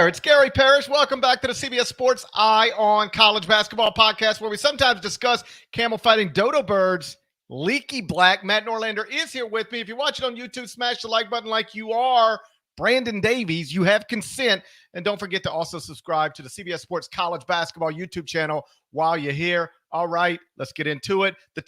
there. It's Gary Parrish. Welcome back to the CBS Sports Eye on College Basketball podcast, where we sometimes discuss camel fighting dodo birds, leaky black. Matt Norlander is here with me. If you're watching on YouTube, smash the like button like you are Brandon Davies. You have consent. And don't forget to also subscribe to the CBS Sports College Basketball YouTube channel while you're here. All right, let's get into it. The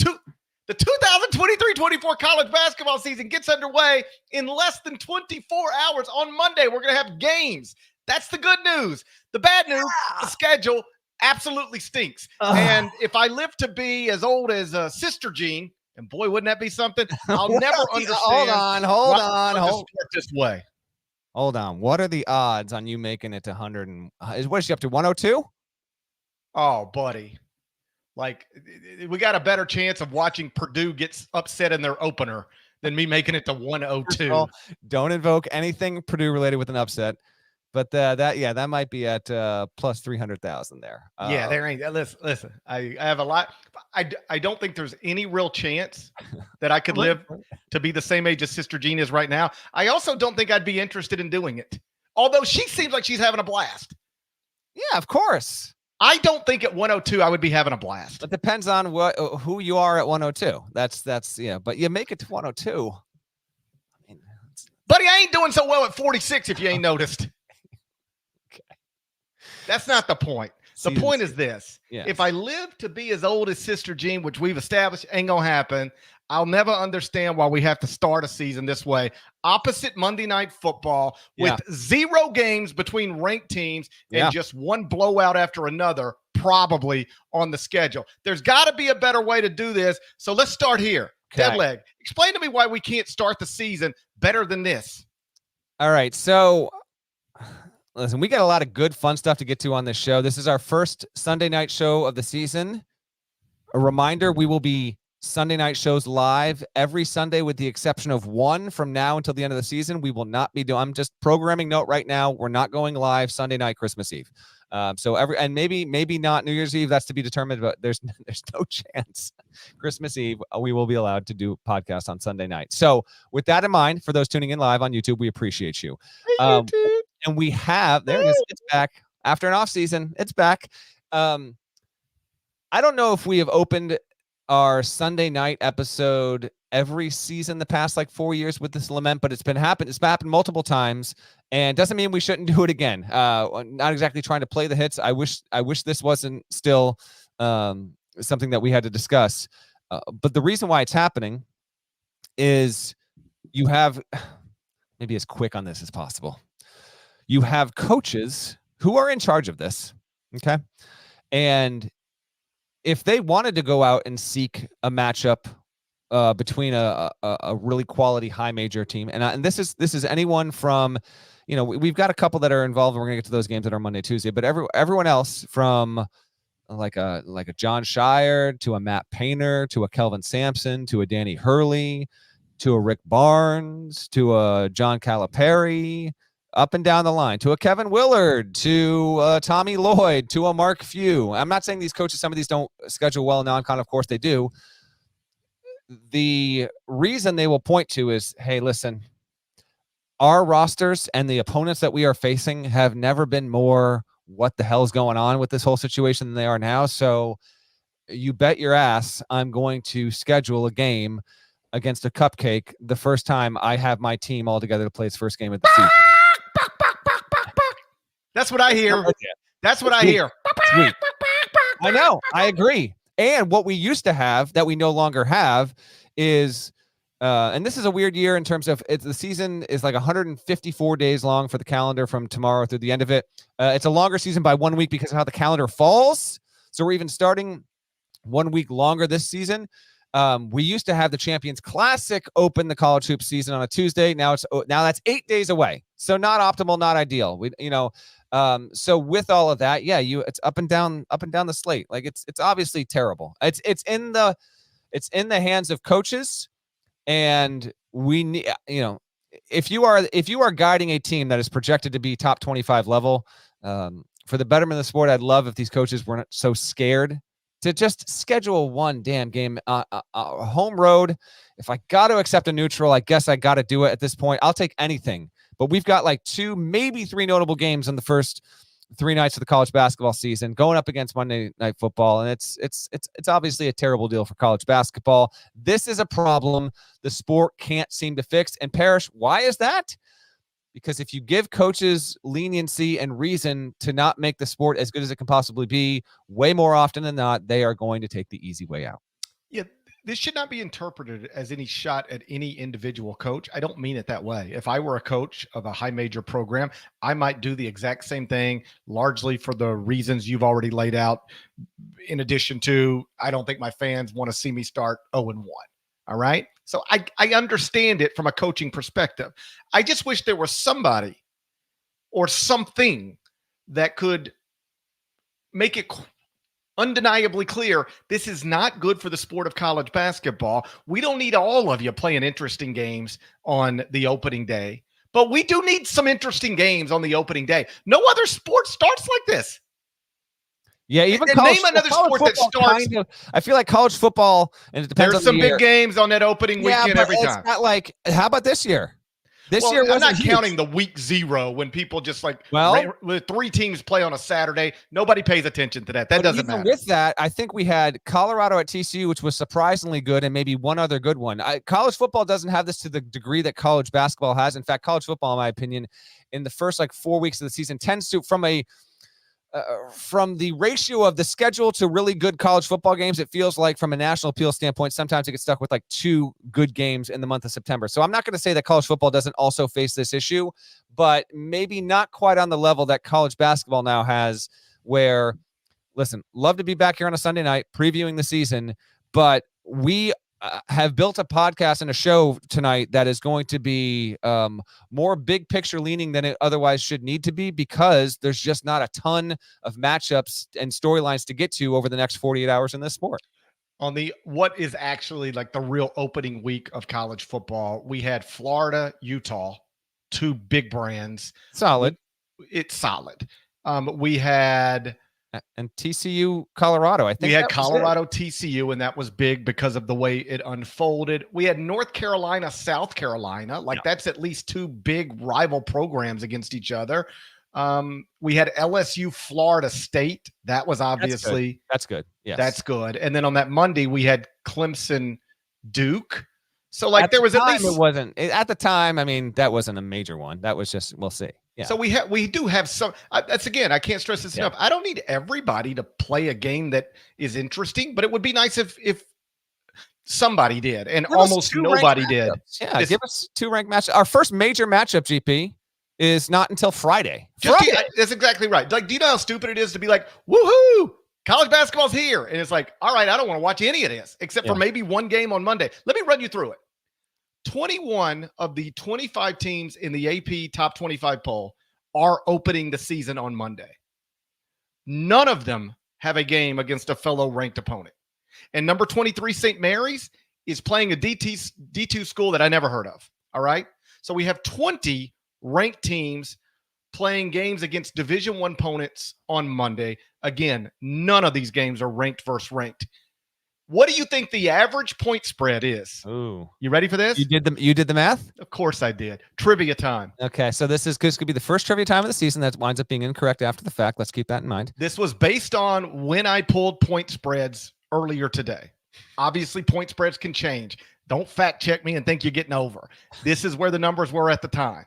2023-24 college basketball season gets underway in less than 24 hours. On Monday, we're going to have games. That's the good news. The bad news, the schedule absolutely stinks. And if I live to be as old as Sister Jean, and boy, wouldn't that be something? I'll never understand. Hold on. This way. Hold on. What are the odds on you making it to 100? What is she up to, 102? Oh, buddy. Like, we got a better chance of watching Purdue get upset in their opener than me making it to 102. Well, don't invoke anything Purdue related with an upset. But that might be at plus 300,000 there. Yeah, there ain't. Listen. I have a lot. I don't think there's any real chance that I could live to be the same age as Sister Jean is right now. I also don't think I'd be interested in doing it. Although she seems like she's having a blast. Yeah, of course. I don't think at 102 I would be having a blast. It depends on who you are at 102. That's yeah. But you make it to 102. I mean, buddy, I ain't doing so well at 46 if you ain't noticed. That's not the point. The point is this. Yes. If I live to be as old as Sister Jean, which we've established ain't going to happen, I'll never understand why we have to start a season this way. Opposite Monday Night Football with 0 games between ranked teams and just one blowout after another, probably on the schedule. There's got to be a better way to do this. So let's start here. Okay. Deadleg, explain to me why we can't start the season better than this. All right. So listen, we got a lot of good, fun stuff to get to on this show. This is our first Sunday night show of the season. A reminder, we will be Sunday night shows live every Sunday with the exception of one from now until the end of the season. We will not be doing, I'm just programming note right now. We're not going live Sunday night, Christmas Eve. Maybe not New Year's Eve. That's to be determined, but there's no chance Christmas Eve we will be allowed to do podcasts on Sunday night. So with that in mind, for those tuning in live on YouTube, we appreciate you. Hey, YouTube. And we have, there it is, it's back. After an off season, it's back. I don't know if we have opened our Sunday night episode every season the past 4 years with this lament, but it's happened multiple times, and doesn't mean we shouldn't do it again. Not exactly trying to play the hits. I wish this wasn't still something that we had to discuss. But the reason why it's happening is you have, maybe as quick on this as possible. You have coaches who are in charge of this, okay? And if they wanted to go out and seek a matchup between a really quality high major team, and this is anyone from, we've got a couple that are involved, and we're gonna get to those games that are Monday, Tuesday, but everyone else from like a John Shire to a Matt Painter to a Kelvin Sampson to a Danny Hurley to a Rick Barnes to a John Calipari, up and down the line, to a Kevin Willard, to Tommy Lloyd, to a Mark Few. I'm not saying these coaches, some of these don't schedule well non-con. Of course they do. The reason they will point to is, hey, listen, our rosters and the opponents that we are facing have never been more what the hell is going on with this whole situation than they are now. So you bet your ass I'm going to schedule a game against a cupcake the first time I have my team all together to play its first game of the season. That's what I hear. That's what I hear. Sweet. I know. I agree. And what we used to have that we no longer have is, and this is a weird year in terms of the season is 154 days long for the calendar from tomorrow through the end of it. It's a longer season by 1 week because of how the calendar falls. So we're even starting 1 week longer this season. We used to have the Champions Classic open the college hoops season on a Tuesday. Now that's 8 days away. So not optimal, not ideal. So with all of that, it's up and down the slate. It's obviously terrible. It's in the hands of coaches, and we need, if you are guiding a team that is projected to be top 25 level, for the betterment of the sport, I'd love if these coaches weren't so scared to just schedule one damn game, home road. If I got to accept a neutral, I guess I got to do it at this point. I'll take anything. But we've got like 2, maybe 3 notable games in the first 3 nights of the college basketball season going up against Monday Night Football. And it's obviously a terrible deal for college basketball. This is a problem the sport can't seem to fix. And Parrish, why is that? Because if you give coaches leniency and reason to not make the sport as good as it can possibly be, way more often than not, they are going to take the easy way out. Yeah, this should not be interpreted as any shot at any individual coach. I don't mean it that way. If I were a coach of a high major program, I might do the exact same thing, largely for the reasons you've already laid out. In addition to, I don't think my fans want to see me start 0-1. All right. So I understand it from a coaching perspective. I just wish there was somebody or something that could make it undeniably clear this is not good for the sport of college basketball. We don't need all of you playing interesting games on the opening day, but we do need some interesting games on the opening day. No other sport starts like this. Yeah, even name another sport that starts. I feel like college football, and it depends. There's some big games on that opening weekend every time. It's not like, how about this year? This year I'm not huge. counting the week 0 when people just with 3 teams play on a Saturday. Nobody pays attention to that. That doesn't matter. With that, I think we had Colorado at TCU, which was surprisingly good, and maybe one other good one. College football doesn't have this to the degree that college basketball has. In fact, college football, in my opinion, in the first 4 weeks of the season tends to, from the ratio of the schedule to really good college football games, it feels like from a national appeal standpoint, sometimes it gets stuck with 2 good games in the month of September. So I'm not going to say that college football doesn't also face this issue, but maybe not quite on the level that college basketball now has, where, listen, love to be back here on a Sunday night previewing the season, but we have built a podcast and a show tonight that is going to be more big picture leaning than it otherwise should need to be, because there's just not a ton of matchups and storylines to get to over the next 48 hours in this sport. On what is actually the real opening week of college football, we had Florida, Utah, 2 big brands. Solid. It's solid. We had and TCU, Colorado. I think we had Colorado, TCU, and that was big because of the way it unfolded. We had North Carolina, South Carolina. That's at least 2 big rival programs against each other. We had LSU, Florida State. That was obviously that's good. Yes, that's good. And then on that Monday, we had Clemson, Duke. So there was at least, it wasn't at the time. I mean, that wasn't a major one. That was just, we'll see. Yeah. So we do have some. That's, again, I can't stress this enough. I don't need everybody to play a game that is interesting, but it would be nice if somebody did, and almost nobody did. Yeah, give us 2 ranked matchups. Our first major matchup, GP, is not until Friday. That's exactly right. Do you know how stupid it is to be like, woohoo, college basketball's here, and it's like, all right, I don't want to watch any of this except for maybe one game on Monday. Let me run you through it. 21 of the 25 teams in the AP Top 25 poll are opening the season on Monday. None of them have a game against a fellow ranked opponent. And number 23, St. Mary's, is playing a D2 school that I never heard of. All right? So we have 20 ranked teams playing games against Division I opponents on Monday. Again, none of these games are ranked versus ranked. What do you think the average point spread is? Ooh. You ready for this? You did the math? Of course I did. Trivia time. Okay, so this could be the first trivia time of the season that winds up being incorrect after the fact. Let's keep that in mind. This was based on when I pulled point spreads earlier today. Obviously, point spreads can change. Don't fact check me and think you're getting over. This is where the numbers were at the time.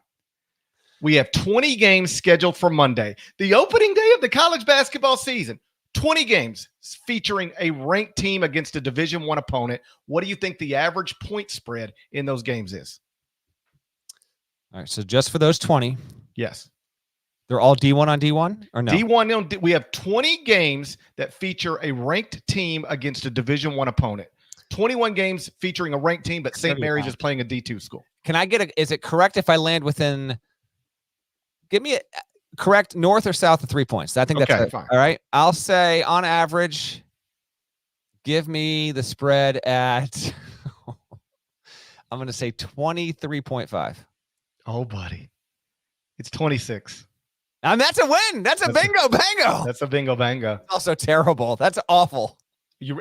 We have 20 games scheduled for Monday, the opening day of the college basketball season. 20 games featuring a ranked team against a Division I opponent. What do you think the average point spread in those games is? All right, so just for those 20. Yes. They're all D1 on D1 or no? D1, we have 20 games that feature a ranked team against a Division I opponent. 21 games featuring a ranked team, but St. Mary's is playing a D2 school. Can I is it correct if I land within, give me a correct north or south of 3 points? I think that's okay, fine. All right. I'll say on average, give me the spread at, I'm going to say 23.5. Oh, buddy. It's 26. And that's a win. That's a bingo bango. That's a bingo bango. Also terrible. That's awful.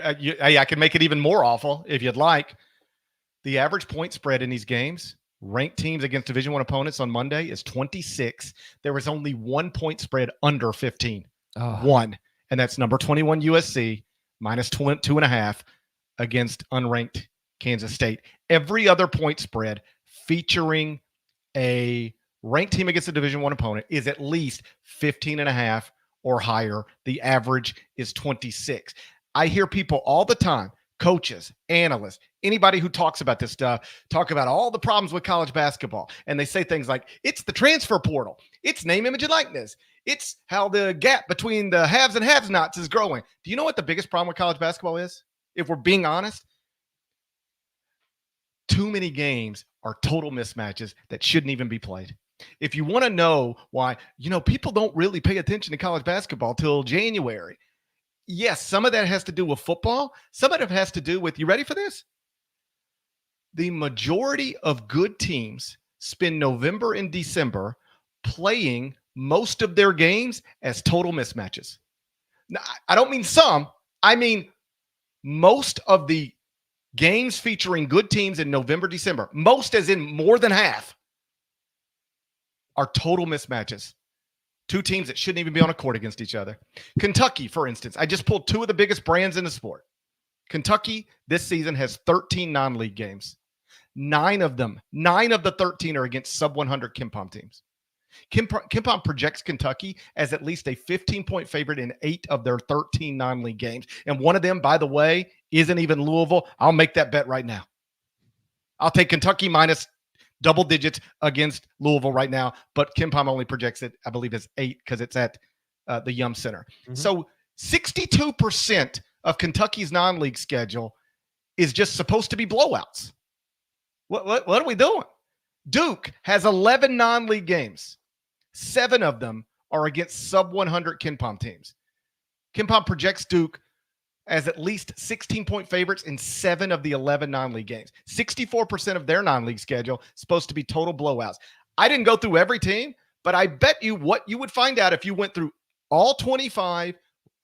I can make it even more awful if you'd like. The average point spread in these games, ranked teams against Division I opponents on Monday is 26. There was only 1 point spread under 15. One. And that's number 21 USC minus 2.5 against unranked Kansas State. Every other point spread featuring a ranked team against a Division I opponent is at least 15.5 or higher. The average is 26. I hear people all the time, coaches, analysts, anybody who talks about this stuff, talk about all the problems with college basketball. And they say things like, it's the transfer portal. It's name, image, and likeness. It's how the gap between the haves and have-nots is growing. Do you know what the biggest problem with college basketball is? If we're being honest, too many games are total mismatches that shouldn't even be played. If you want to know why, people don't really pay attention to college basketball till January. Yes, some of that has to do with football. Some of it has to do with, you ready for this? The majority of good teams spend November and December playing most of their games as total mismatches. Now, I don't mean some. I mean most of the games featuring good teams in November, December, most as in more than half, are total mismatches. Two teams that shouldn't even be on a court against each other. Kentucky, for instance, I just pulled two of the biggest brands in the sport. Kentucky this season has 13 non-league games. 9 of the 13 are against sub-100 KenPom teams. KenPom projects Kentucky as at least a 15-point favorite in 8 of their 13 non-league games. And one of them, by the way, isn't even Louisville. I'll make that bet right now. I'll take Kentucky minus double digits against Louisville right now, but KenPom only projects it, I believe, as 8 because it's at the Yum Center. Mm-hmm. So 62% of Kentucky's non-league schedule is just supposed to be blowouts. What are we doing? Duke has 11 non-league games. 7 of them are against sub-100 KenPom teams. KenPom projects Duke as at least 16-point favorites in 7 of the 11 non-league games. 64% of their non-league schedule is supposed to be total blowouts. I didn't go through every team, but I bet you what you would find out if you went through all 25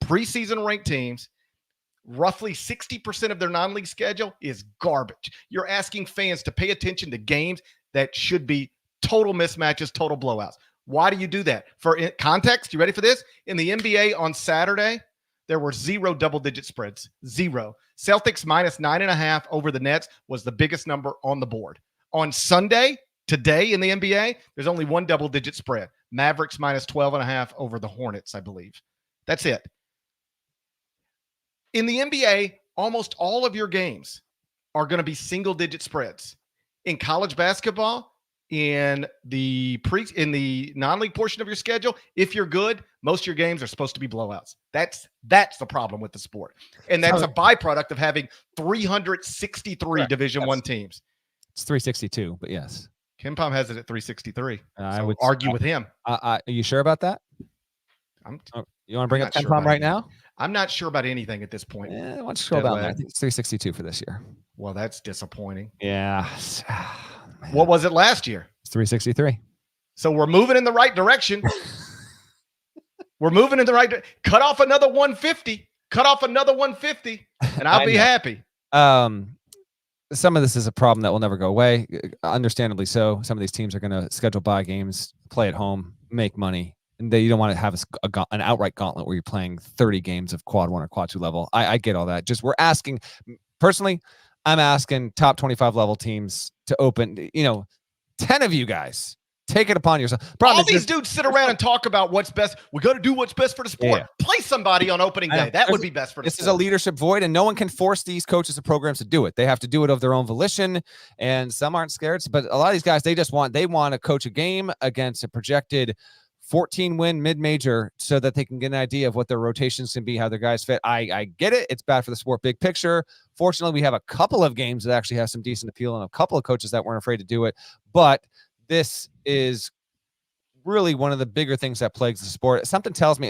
preseason ranked teams, roughly 60% of their non-league schedule is garbage. You're asking fans to pay attention to games that should be total mismatches, total blowouts. Why do you do that? For context, you ready for this? In the NBA on Saturday, there were 0 double-digit spreads. 0. Celtics minus 9.5 over the Nets was the biggest number on the board. On Sunday, today in the NBA, there's only 1 double-digit spread. Mavericks minus 12.5 over the Hornets, I believe. That's it. In the NBA, almost all of your games are going to be single-digit spreads. In college basketball, in the non-league portion of your schedule, if you're good, most of your games are supposed to be blowouts. That's the problem with the sport. And that's a byproduct of having 363 Division I teams. It's 362, but yes. KenPom has it at 363. I would argue with him. Are you sure about that? You want to bring up KenPom right now? I'm not sure about anything at this point. Why don't you scroll down there? I think it's 362 for this year. Well, that's disappointing. Yeah. What was it last year? It's 363. So we're moving in the right direction. We're moving in the right direction. Cut off another 150. And I'll be happy. Some of this is a problem that will never go away. Understandably so. Some of these teams are going to schedule bye games, play at home, make money. And you don't want to have an outright gauntlet where you're playing 30 games of quad 1 or quad 2 level. I get all that. Just we're asking, personally, I'm asking top 25 level teams to open, 10 of you guys, take it upon yourself. All these dudes sit around and talk about what's best. We got to do what's best for the sport. Yeah. Play somebody on opening day. That would be best for the sport. This is a leadership void, and no one can force these coaches and programs to do it. They have to do it of their own volition, and some aren't scared. But a lot of these guys, they want to coach a game against a projected 14-win mid-major so that they can get an idea of what their rotations can be, how their guys fit. I get it. It's bad for the sport big picture. Fortunately, we have a couple of games that actually have some decent appeal and a couple of coaches that weren't afraid to do it. But this is really one of the bigger things that plagues the sport. Something tells me,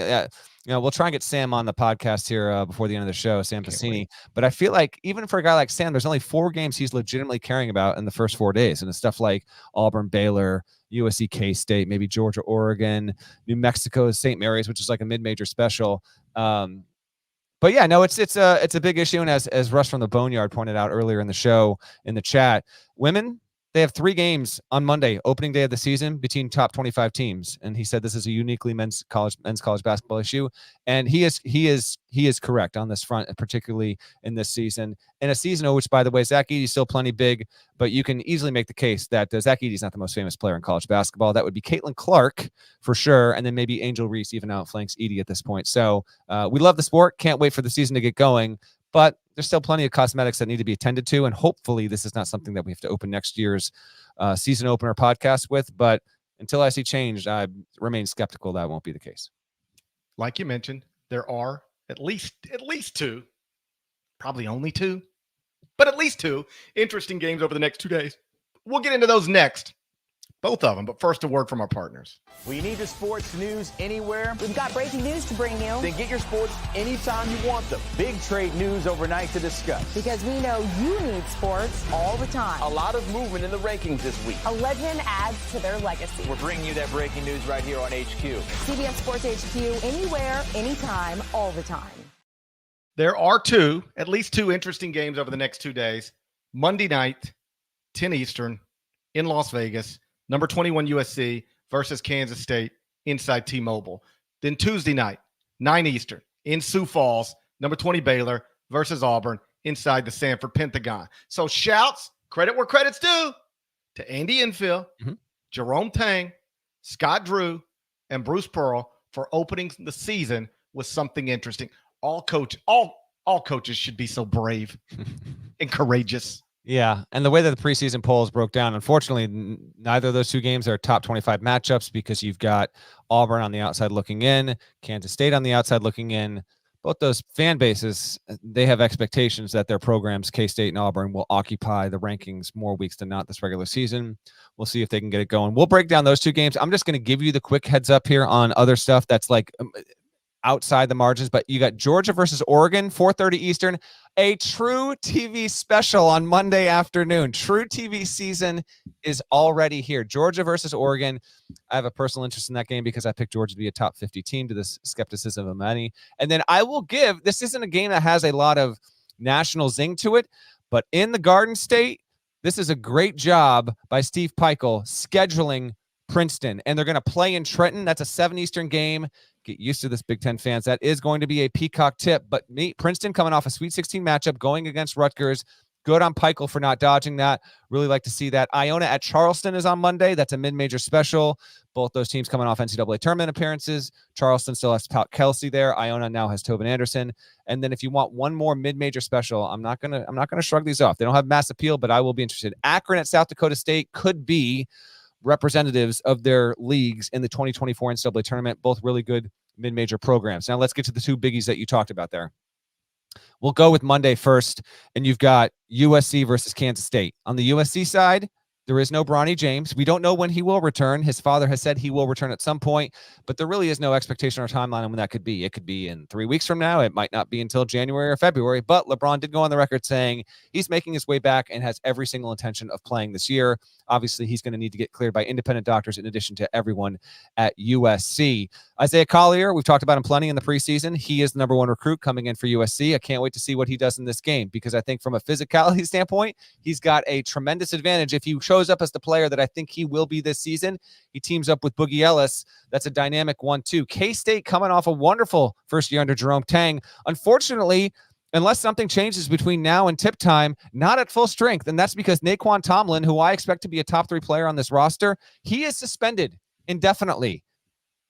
we'll try and get Sam on the podcast here before the end of the show, Sam Pacini. But I feel like even for a guy like Sam, there's only 4 games he's legitimately caring about in the first 4 days. And it's stuff like Auburn, Baylor, USC, K-State, maybe Georgia, Oregon, New Mexico, St. Mary's, which is like a mid-major special. But yeah, no, it's a big issue. And as Russ from the Boneyard pointed out earlier in the show, in the chat, women, They have 3 games on Monday, opening day of the season, between top 25 teams. And he said this is a uniquely men's college basketball issue. And he is correct on this front, particularly in this season. In a season in which, by the way, Zach Edey's still plenty big, but you can easily make the case that Zach Edey's not the most famous player in college basketball. That would be Caitlin Clark for sure, and then maybe Angel Reese even outflanks Edey at this point. So we love the sport. Can't wait for the season to get going. But there's still plenty of cosmetics that need to be attended to, and hopefully this is not something that we have to open next year's season opener podcast with. But until I see change, I remain skeptical that won't be the case. Like you mentioned, there are at least 2, probably only 2, but at least 2 interesting games over the next 2 days. We'll get into those next, both of them. But first, a word from our partners. Well, you need your sports news anywhere? We've got breaking news to bring you. Then get your sports anytime you want them. Big trade news overnight to discuss. Because we know you need sports all the time. A lot of movement in the rankings this week. A legend adds to their legacy. We're bringing you that breaking news right here on HQ. CBS Sports HQ, anywhere, anytime, all the time. There are at least two interesting games over the next 2 days. Monday night, 10 Eastern, in Las Vegas. Number 21 USC versus Kansas State inside T-Mobile. Then Tuesday night, 9 Eastern, in Sioux Falls, number 20 Baylor versus Auburn inside the Sanford Pentagon. So shouts, credit where credit's due, to Andy Enfield, Jerome Tang, Scott Drew, and Bruce Pearl for opening the season with something interesting. All coaches should be so brave and courageous. Yeah, and the way that the preseason polls broke down, unfortunately, neither of those 2 games are top 25 matchups because you've got Auburn on the outside looking in, Kansas State on the outside looking in. Both those fan bases, they have expectations that their programs, K-State and Auburn, will occupy the rankings more weeks than not this regular season. We'll see if they can get it going. We'll break down those 2 games. I'm just going to give you the quick heads up here on other stuff that's like outside the margins, but you got Georgia versus Oregon, 4:30 Eastern, a true TV special on Monday afternoon. True TV season is already here. Georgia versus Oregon. I have a personal interest in that game because I picked Georgia to be a top 50 team, to this skepticism of many. And then I will give, this isn't a game that has a lot of national zing to it, but in the Garden State, this is a great job by Steve Peichel scheduling Princeton, and they're going to play in Trenton. That's a 7 Eastern game. Get used to this, Big Ten fans. That is going to be a peacock tip. But Princeton coming off a Sweet 16 matchup, going against Rutgers. Good on Peichel for not dodging that. Really like to see that. Iona at Charleston is on Monday. That's a mid-major special. Both those teams coming off NCAA tournament appearances. Charleston still has Kelsey there. Iona now has Tobin Anderson. And then if you want one more mid-major special, I'm not gonna shrug these off. They don't have mass appeal, but I will be interested. Akron at South Dakota State could be representatives of their leagues in the 2024 NCAA tournament. Both really good mid-major programs. Now let's get to the 2 biggies that you talked about there. We'll go with Monday first, and you've got USC versus Kansas State. On the USC side, there is no Bronny James. We don't know when he will return. His father has said he will return at some point, but there really is no expectation or timeline on when that could be. It could be in 3 weeks from now. It might not be until January or February, but LeBron did go on the record saying he's making his way back and has every single intention of playing this year. Obviously, he's going to need to get cleared by independent doctors in addition to everyone at USC. Isaiah Collier, we've talked about him plenty in the preseason. He is the number 1 recruit coming in for USC. I can't wait to see what he does in this game because I think from a physicality standpoint, he's got a tremendous advantage. If he shows up as the player that I think he will be this season, he teams up with Boogie Ellis. That's a dynamic 1-2. K-State coming off a wonderful first year under Jerome Tang. Unfortunately, unless something changes between now and tip time, not at full strength. And that's because Naquan Tomlin, who I expect to be a top 3 player on this roster, he is suspended indefinitely.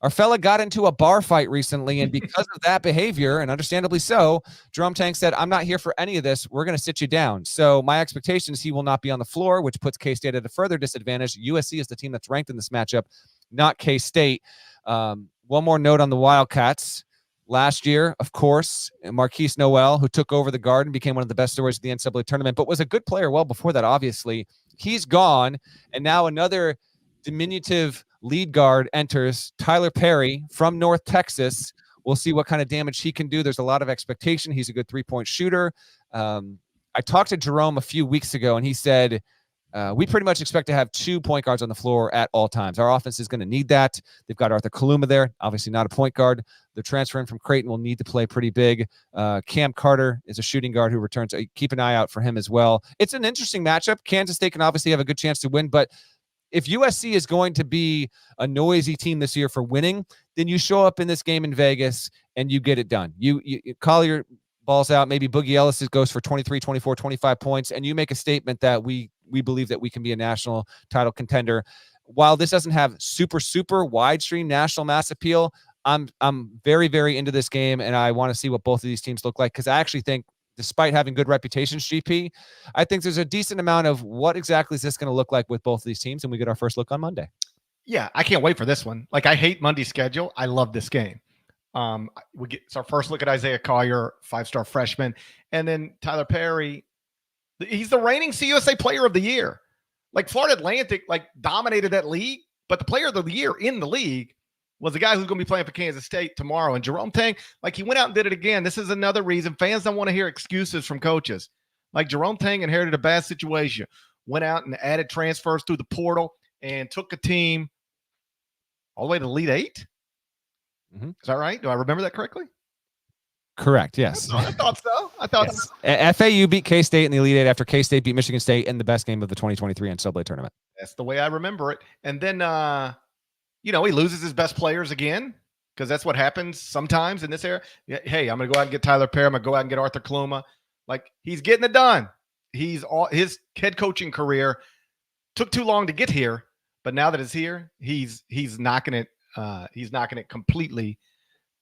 Our fella got into a bar fight recently, and because of that behavior, and understandably so, Jerome Tang said, I'm not here for any of this. We're going to sit you down. So my expectation is he will not be on the floor, which puts K-State at a further disadvantage. USC is the team that's ranked in this matchup, not K-State. One more note on the Wildcats. Last year, of course, Marquise Noel, who took over the Garden, became one of the best stories of the NCAA tournament, but was a good player well before that, obviously. He's gone, and now another diminutive lead guard enters, Tyler Perry from North Texas. We'll see what kind of damage he can do. There's a lot of expectation. He's a good 3-point shooter. I talked to Jerome a few weeks ago, and he said we pretty much expect to have 2 point guards on the floor at all times. Our offense is going to need that. They've got Arthur Kaluma there, obviously not a point guard. The transfer in from Creighton will need to play pretty big. Cam Carter is a shooting guard who returns. Keep an eye out for him as well. It's an interesting matchup. Kansas State can obviously have a good chance to win, but if USC is going to be a noisy team this year for winning, then you show up in this game in Vegas and you get it done. You call your balls out. Maybe Boogie Ellis goes for 23, 24, 25 points, and you make a statement that we believe that we can be a national title contender. While this doesn't have super wide stream national mass appeal, I'm very, very into this game, and I want to see what both of these teams look like, because I actually think, despite having good reputations, GP, I think there's a decent amount of what exactly is this going to look like with both of these teams, and we get our first look on Monday. Yeah, I can't wait for this one. Like, I hate Monday's schedule. I love this game. It's our first look at Isaiah Collier, 5-star freshman, and then Tyler Perry. He's the reigning CUSA Player of the Year. Like, Florida Atlantic dominated that league, but the Player of the Year in the league was the guy who's going to be playing for Kansas State tomorrow. And Jerome Tang, he went out and did it again. This is another reason fans don't want to hear excuses from coaches. Like, Jerome Tang inherited a bad situation, went out and added transfers through the portal and took a team all the way to the Elite Eight. Mm-hmm. Is that right? Do I remember that correctly? Correct. Yes. I thought so. Yes. FAU beat K-State in the Elite Eight after K-State beat Michigan State in the best game of the 2023 NCAA tournament. That's the way I remember it. And then, he loses his best players again, because that's what happens sometimes in this era. Hey, I'm going to go out and get Tyler Perry. I'm going to go out and get Arthur Kaluma. He's getting it done. His head coaching career took too long to get here, but now that it's here, he's knocking it. He's knocking it completely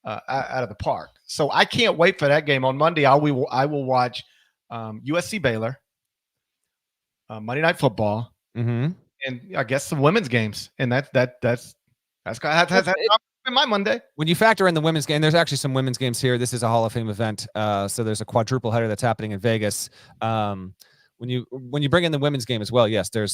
out of the park. So I can't wait for that game on Monday. I will watch USC Baylor, Monday Night Football, and I guess some women's games. And that's been my Monday. When you factor in the women's game, there's actually some women's games here. This is a Hall of Fame event, so there's a quadruple header that's happening in Vegas. When you bring in the women's game as well, yes, there's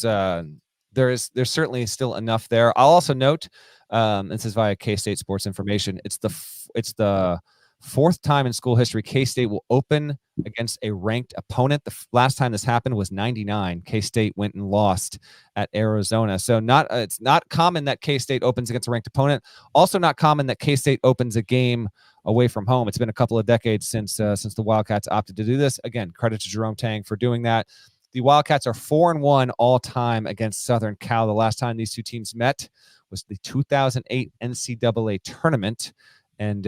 certainly still enough there. I'll also note, this is via K-State Sports Information, it's the fourth time in school history K-State will open against a ranked opponent. The last time this happened was 99. K-State went and lost at Arizona. So it's not common that K-State opens against a ranked opponent. Also not common that K-State opens a game away from home. It's been a couple of decades since the Wildcats opted to do this. Again, credit to Jerome Tang for doing that. The Wildcats are 4-1 all time against Southern Cal. The last time these two teams met was the 2008 NCAA tournament, and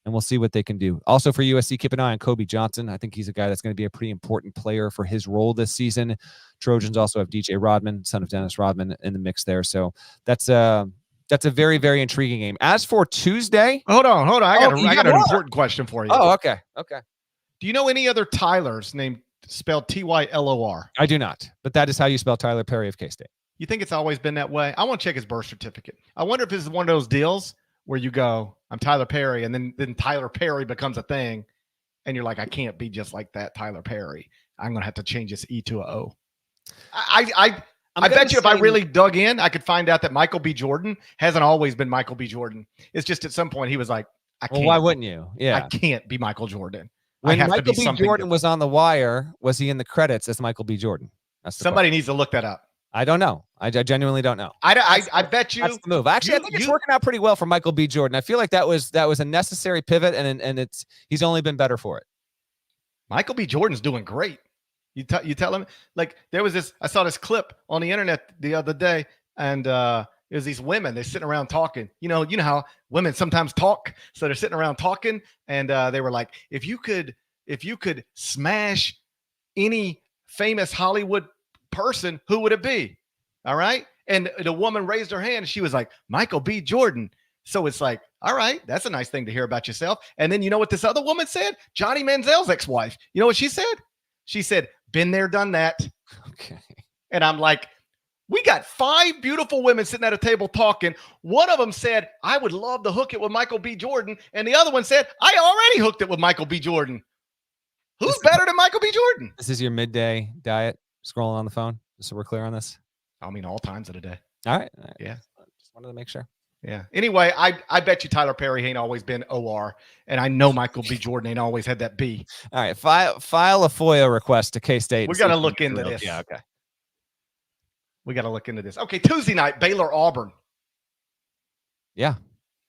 we'll see what they can do. Also for USC, keep an eye on Kobe Johnson. I think he's a guy that's going to be a pretty important player for his role this season. Trojans also have DJ Rodman, son of Dennis Rodman, in the mix there. So that's a very, very intriguing game. As for Tuesday, hold on. I got an important question for you. Oh, okay. Do you know any other Tylers named spelled Tylor? I do not, but that is how you spell Tyler Perry of K-State. You think it's always been that way? I want to check his birth certificate. I wonder if this is one of those deals where you go, I'm Tyler Perry, and then Tyler Perry becomes a thing, and you're like, I can't be just like that Tyler Perry. I'm going to have to change this E to a O. I bet you if I really dug in, I could find out that Michael B. Jordan hasn't always been Michael B. Jordan. It's just at some point he was like, I can't. Well, why wouldn't you? Yeah. I can't be Michael Jordan. When Michael B. Jordan was on The Wire, was he in the credits as Michael B. Jordan? Somebody needs to look that up. I don't know. I genuinely don't know. I bet you that's the move. Actually, I think it's working out pretty well for Michael B. Jordan. I feel like that was a necessary pivot, and he's only been better for it. Michael B. Jordan's doing great. You tell him, like, there was this. I saw this clip on the internet the other day, and it was these women. They're sitting around talking. You know how women sometimes talk. So they're sitting around talking, and they were like, if you could smash any famous Hollywood person, who would it be? All right. And the woman raised her hand and she was like, Michael B. Jordan. So it's like, all right, that's a nice thing to hear about yourself. And then you know what this other woman said? Johnny Manziel's ex-wife. You know what she said? She said, been there, done that. Okay. And I'm like, we got 5 beautiful women sitting at a table talking. One of them said, I would love to hook it with Michael B. Jordan. And the other one said, I already hooked it with Michael B. Jordan. Who's better than Michael B. Jordan? This is your midday diet, scrolling on the phone, just so we're clear on this. I mean, all times of the day. All right. Yeah. Just wanted to make sure. Yeah. Anyway, I bet you Tyler Perry ain't always been OR, and I know Michael B. Jordan ain't always had that B. All right. File a FOIA request to K-State. We're going to look into this. Yeah. Okay. We got to look into this. Okay, Tuesday night, Baylor Auburn. Yeah.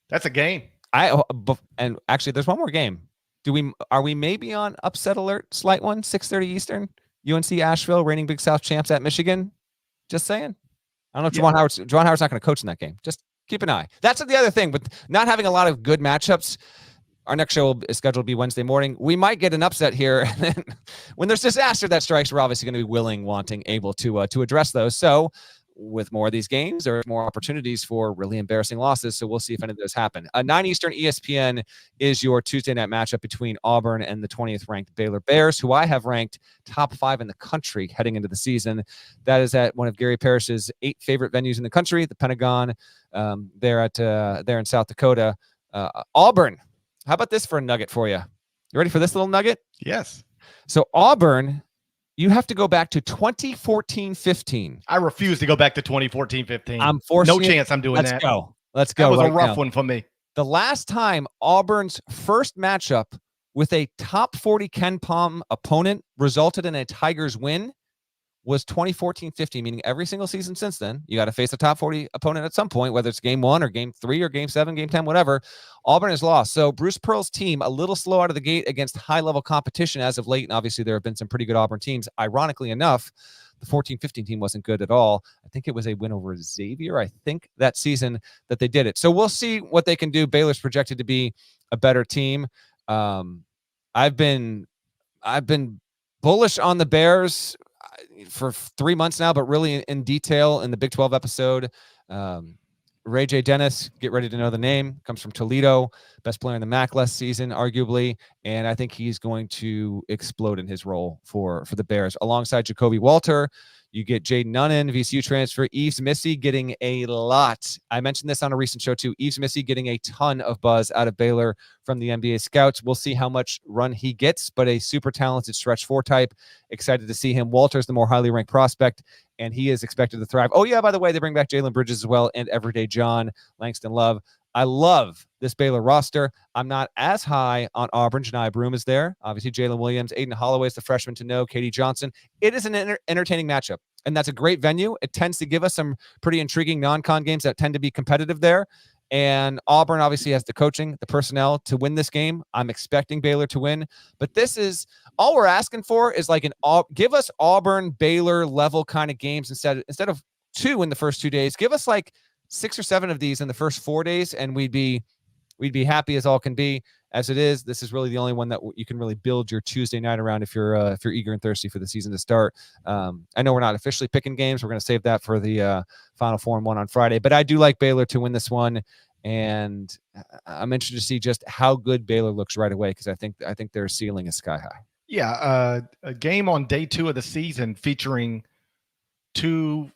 That's a game. And actually, there's one more game. Are we maybe on upset alert? Slight one, 6:30 Eastern. UNC Asheville, reigning Big South champs at Michigan. Just saying. I don't know if Juwan Howard's not going to coach in that game. Just keep an eye. That's the other thing. With not having a lot of good matchups, our next show is scheduled to be Wednesday morning. We might get an upset here. And then when there's disaster that strikes, we're obviously going to be willing, wanting, able to address those. So with more of these games, there are more opportunities for really embarrassing losses. So we'll see if any of those happen. 9 Eastern ESPN is your Tuesday night matchup between Auburn and the 20th ranked Baylor Bears, who I have ranked top 5 in the country heading into the season. That is at one of Gary Parrish's 8 favorite venues in the country, the Pentagon, there in South Dakota. Auburn. How about this for a nugget for you? You ready for this little nugget? Yes. So Auburn, you have to go back to 2014-15. I refuse to go back to 2014-15. I'm forcing No chance I'm doing that. Let's go. That was right a rough now. one for me. The last time Auburn's first matchup with a top 40 Ken Pom opponent resulted in a Tigers win was 2014-15, meaning every single season since then, you got to face a top 40 opponent at some point, whether it's game 1 or game 3 or game 7, game 10, whatever. Auburn has lost. So Bruce Pearl's team, a little slow out of the gate against high-level competition as of late, and obviously there have been some pretty good Auburn teams. Ironically enough, the 14-15 team wasn't good at all. I think it was a win over Xavier, I think, that season that they did it. So we'll see what they can do. Baylor's projected to be a better team. I've been bullish on the Bears for 3 months now, but really in detail in the Big 12 episode. Ray J. Dennis, get ready to know the name, comes from Toledo, best player in the MAC last season, arguably, and I think he's going to explode in his role for the Bears. Alongside Jacoby Walter, you get Jaden Nunnan, VCU transfer, Eves Missy getting a lot. I mentioned this on a recent show too. Eves Missy getting a ton of buzz out of Baylor from the NBA scouts. We'll see how much run he gets, but a super talented stretch 4 type. Excited to see him. Walter's the more highly ranked prospect, and he is expected to thrive. Oh yeah, by the way, they bring back Jalen Bridges as well, and Everyday John, Langston Love. I love this Baylor roster. I'm not as high on Auburn. Janiyah Broome is there. Obviously, Jalen Williams, Aiden Holloway is the freshman to know, Katie Johnson. It is an entertaining matchup, and that's a great venue. It tends to give us some pretty intriguing non-con games that tend to be competitive there. And Auburn obviously has the coaching, the personnel to win this game. I'm expecting Baylor to win, but this is all we're asking for is like give us Auburn, Baylor level kind of games instead of 2 in the first 2 days. Give us like 6 or 7 of these in the first 4 days, and we'd be happy as all can be. As it is, this is really the only one that you can really build your Tuesday night around if you're eager and thirsty for the season to start. I know we're not officially picking games. We're going to save that for the Final Four and one on Friday, but I do like Baylor to win this one, and I'm interested to see just how good Baylor looks right away, because I think their ceiling is sky high. Yeah, a game on day 2 of the season featuring 2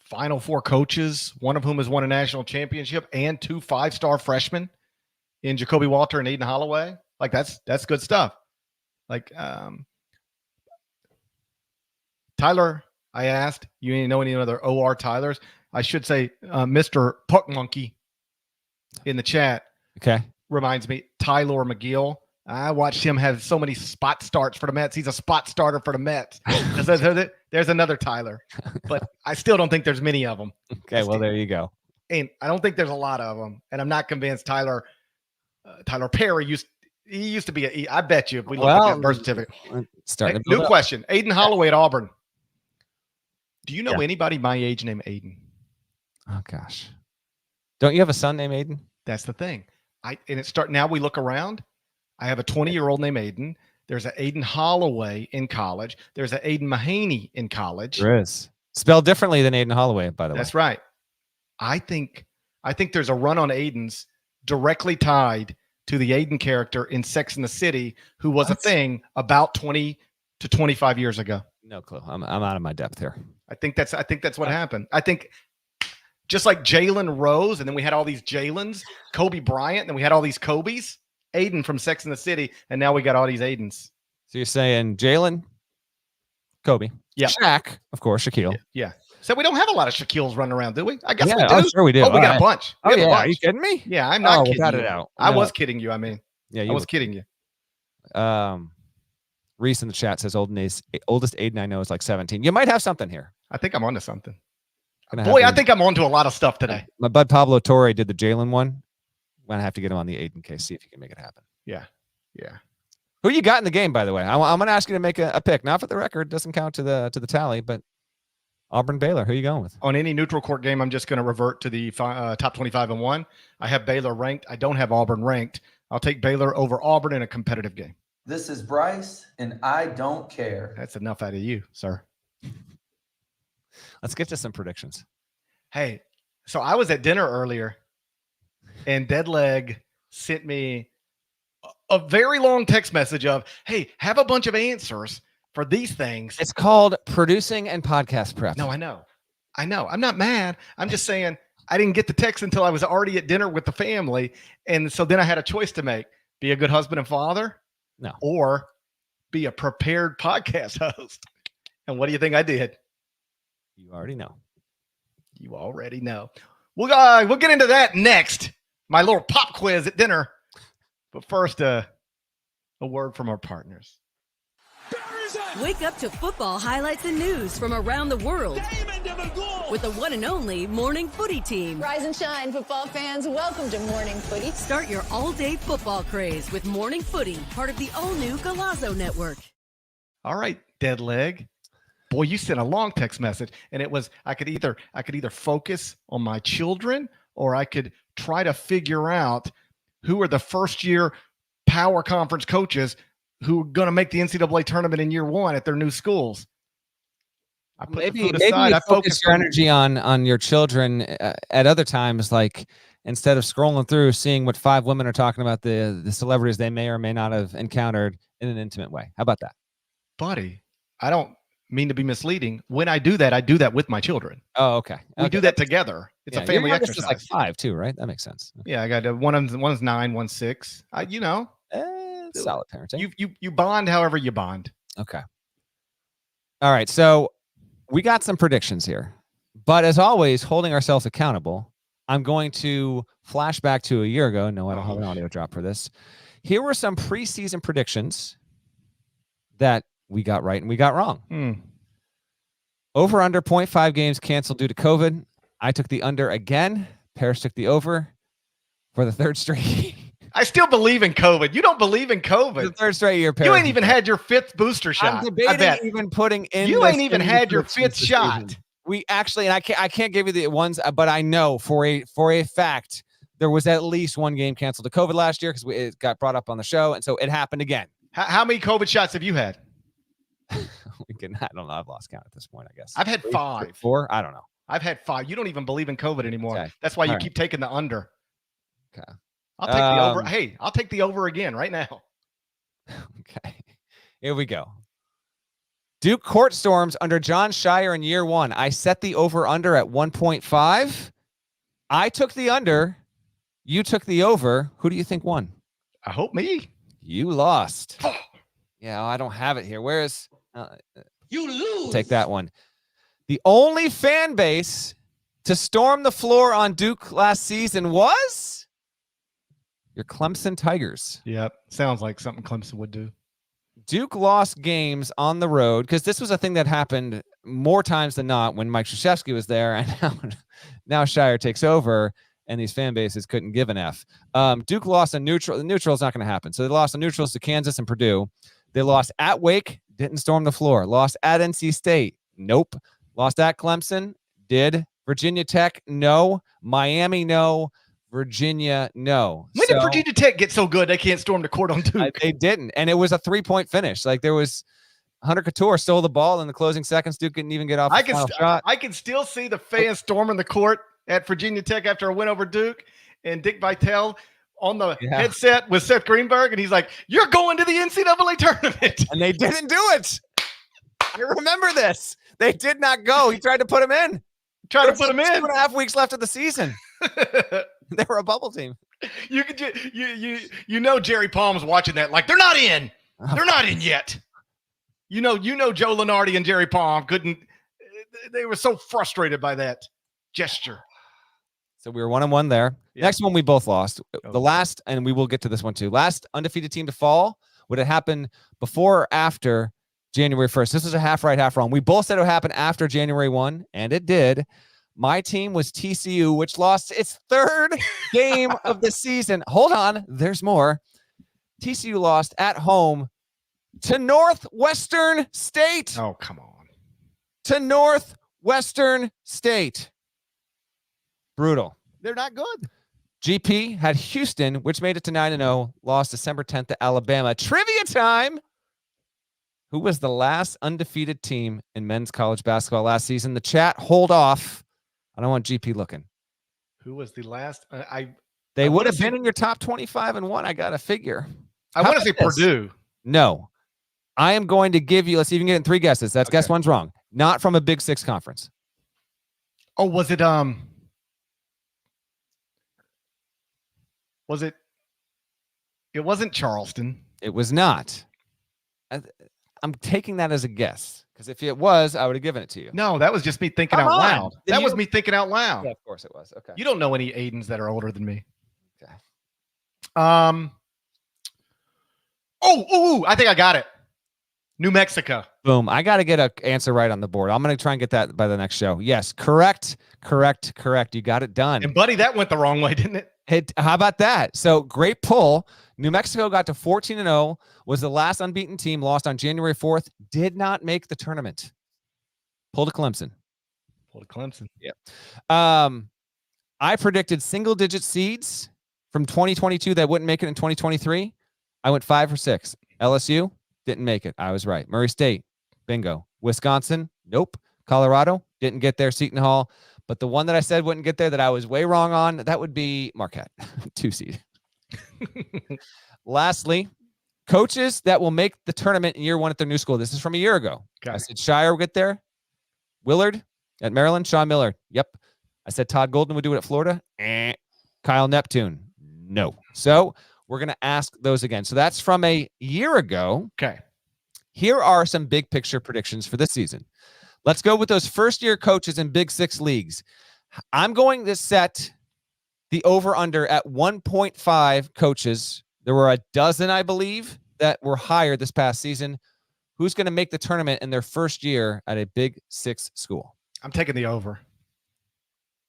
Final Four coaches, one of whom has won a national championship, and 2 5-star freshmen in Jacoby Walter and Aiden Holloway. Like that's good stuff. Like Tyler, I asked, you know any other OR Tylers? I should say Mr. Puck Monkey in the chat. Okay. Reminds me, Tyler McGill. I watched him have so many spot starts for the Mets. He's a spot starter for the Mets. There's another Tyler, but I still don't think there's many of them. Okay, well, there you go. And I don't think there's a lot of them. And I'm not convinced Tyler Perry used to be I bet you if we look at that birth certificate. New question. Aiden Holloway at Auburn. Do you know anybody my age named Aiden? Oh gosh. Don't you have a son named Aiden? That's the thing. Now we look around. I have a 20-year-old named Aiden. There's an Aiden Holloway in college. There's an Aiden Mahaney in college. There is. Spelled differently than Aiden Holloway, by the way. That's right. I think there's a run on Aidens directly tied to the Aiden character in Sex and the City, who was a thing about 20 to 25 years ago. No clue. I'm out of my depth here. I think that's what happened. I think just like Jalen Rose, and then we had all these Jalens, Kobe Bryant, and then we had all these Kobes, Aiden from Sex and the City, and now we got all these Aidens. So you're saying Jalen, Kobe, Shaq, of course, Shaquille. Yeah. So we don't have a lot of Shaquilles running around, do we? I guess we do. Oh, sure we do. Oh, we got a bunch. Oh, yeah. Are you kidding me? Yeah, I'm not kidding got you. it out. I was kidding you. I mean, yeah, I was kidding you. Reese in the chat says oldest Aiden I know is like 17. You might have something here. I think I'm onto something. Boy, I think I'm onto a lot of stuff today. My bud Pablo Torre did the Jalen one. I'm going to have to get him on the 8 in case, see if he can make it happen. Yeah. Who you got in the game, by the way? I'm going to ask you to make a pick. Not for the record. Doesn't count to the tally, but Auburn Baylor. Who are you going with? On any neutral court game, I'm just going to revert to the top 25 and 1. I have Baylor ranked. I don't have Auburn ranked. I'll take Baylor over Auburn in a competitive game. This is Bryce, and I don't care. That's enough out of you, sir. Let's get to some predictions. Hey, so I was at dinner earlier, and Deadleg sent me a very long text message of, hey, have a bunch of answers for these things. It's called producing and podcast prep. No, I know. I'm not mad. I'm just saying I didn't get the text until I was already at dinner with the family. And so then I had a choice to make: be a good husband and father, or be a prepared podcast host. And what do you think I did? You already know. You already know. We'll get into that next. My little pop quiz at dinner. But first, a word from our partners. Wake up to football highlights and news from around the world with the one and only Morning Footy team. Rise and shine, football fans. Welcome to Morning Footy. Start your all-day football craze with Morning Footy, part of the all-new Golazo Network. All right, Deadleg. Boy, you sent a long text message, and it was I could either focus on my children, or I could try to figure out who are the first-year power conference coaches who are going to make the NCAA tournament in year one at their new schools. I put Maybe the food aside. you I focus your energy on your children at other times, like instead of scrolling through, seeing what 5 women are talking about the celebrities they may or may not have encountered in an intimate way. How about that? Buddy, I don't mean to be misleading. When I do that with my children. Oh, okay. We do that together. It's a family exercise. It's like 5 too, right? That makes sense. Yeah, I got one's 9, one's 6. Solid parenting. You bond however you bond. Okay. All right. So we got some predictions here, but as always, holding ourselves accountable, I'm going to flash back to a year ago. No, I don't have an audio drop for this. Here were some preseason predictions that we got right and we got wrong. Over under 0.5 games canceled due to COVID. I took the under again. Parrish took the over for the third straight. I still believe in COVID. You don't believe in COVID. The third straight year. You ain't even had your 5th booster shot. I'm debating even putting in. You ain't even had your 5th shot. We actually, and I can't give you the ones, but I know for a fact there was at least one game canceled to COVID last year because it got brought up on the show, and so it happened again. How many COVID shots have you had? I don't know. I've lost count at this point, I guess. I've had 5. 4? I don't know. I've had 5. You don't even believe in COVID anymore. Okay. That's why you keep taking the under. Okay. I'll take the over. Hey, I'll take the over again right now. Okay. Here we go. Duke court storms under John Shire in year 1. I set the over under at 1.5. I took the under. You took the over. Who do you think won? I hope me. You lost. Yeah, I don't have it here. Where is you lose? Take that one. The only fan base to storm the floor on Duke last season was your Clemson Tigers. Yep. Sounds like something Clemson would do. Duke lost games on the road because this was a thing that happened more times than not when Mike Krzyzewski was there, and now Shire takes over, and these fan bases couldn't give an F. Duke lost a neutral. The neutral is not going to happen. So they lost the neutrals to Kansas and Purdue. They lost at Wake, didn't storm the floor. Lost at NC State. Nope. Lost at Clemson. Did. Virginia Tech. No. Miami. No. Virginia, no. When did Virginia Tech get so good they can't storm the court on Duke? They didn't, and it was a 3-point finish. Like there was Hunter Couture stole the ball in the closing seconds. Duke couldn't even get off the final shot. I can still see the fans storming the court at Virginia Tech after a win over Duke, and Dick Vitale on the headset with Seth Greenberg, and he's like, "You're going to the NCAA tournament," and they didn't do it. I remember this. They did not go. He tried to put him in. 2.5 weeks left of the season. They were a bubble team. You could you know Jerry Palm's watching that like they're not in. They're not in yet. You know Joe Lunardi and Jerry Palm couldn't. They were so frustrated by that gesture. So we were 1-1 there. Yeah. Next one we both lost. The last, and we will get to this one too. Last undefeated team to fall would have happened before or after January 1st. This was a half right, half wrong. We both said it would happen after January 1, and it did. My team was TCU, which lost its third game of the season. Hold on, there's more. TCU lost at home to Northwestern State. Oh, come on. To Northwestern State. Brutal. They're not good. GP had Houston, which made it to 9-0, lost December 10th to Alabama. Trivia time. Who was the last undefeated team in men's college basketball last season? The chat, hold off. I don't want GP looking. Who was the last? They would have been in your top 25 and won. I got to figure. I want to say Purdue. No. I am going to give you, let's see if you can get in 3 guesses. That's okay. Guess one's wrong. Not from a Big Six conference. Oh, was it it wasn't Charleston. It was not. I'm taking that as a guess because if it was, I would have given it to you. No, that was just me thinking Come out on. loud. Then That was me thinking out loud. Yeah, of course it was. Okay. You don't know any Aidens that are older than me. Okay. I think I got it. New Mexico. Boom. I got to get an answer right on the board. I'm going to try and get that by the next show. Yes. Correct. You got it done. And buddy, that went the wrong way, didn't it? How about that? So great pull. New Mexico got to 14-0, was the last unbeaten team, lost on January 4th, did not make the tournament. Pulled to Clemson. Yep. I predicted single-digit seeds from 2022 that wouldn't make it in 2023. I went 5 for 6. LSU didn't make it. I was right. Murray State, bingo. Wisconsin, nope. Colorado didn't get there. Seton Hall. But the one that I said wouldn't get there that I was way wrong on, that would be Marquette, 2 seed. Lastly, coaches that will make the tournament in year 1 at their new school. This is from a year ago. I said Shire will get there. Willard at Maryland. Sean Miller. Yep. I said Todd Golden would do it at Florida. Kyle Neptune. No. So we're going to ask those again. So that's from a year ago. Okay. Here are some big picture predictions for this season. Let's go with those first-year coaches in Big Six leagues. I'm going to set the over-under at 1.5 coaches. There were a dozen, I believe, that were hired this past season. Who's going to make the tournament in their first year at a Big Six school? I'm taking the over.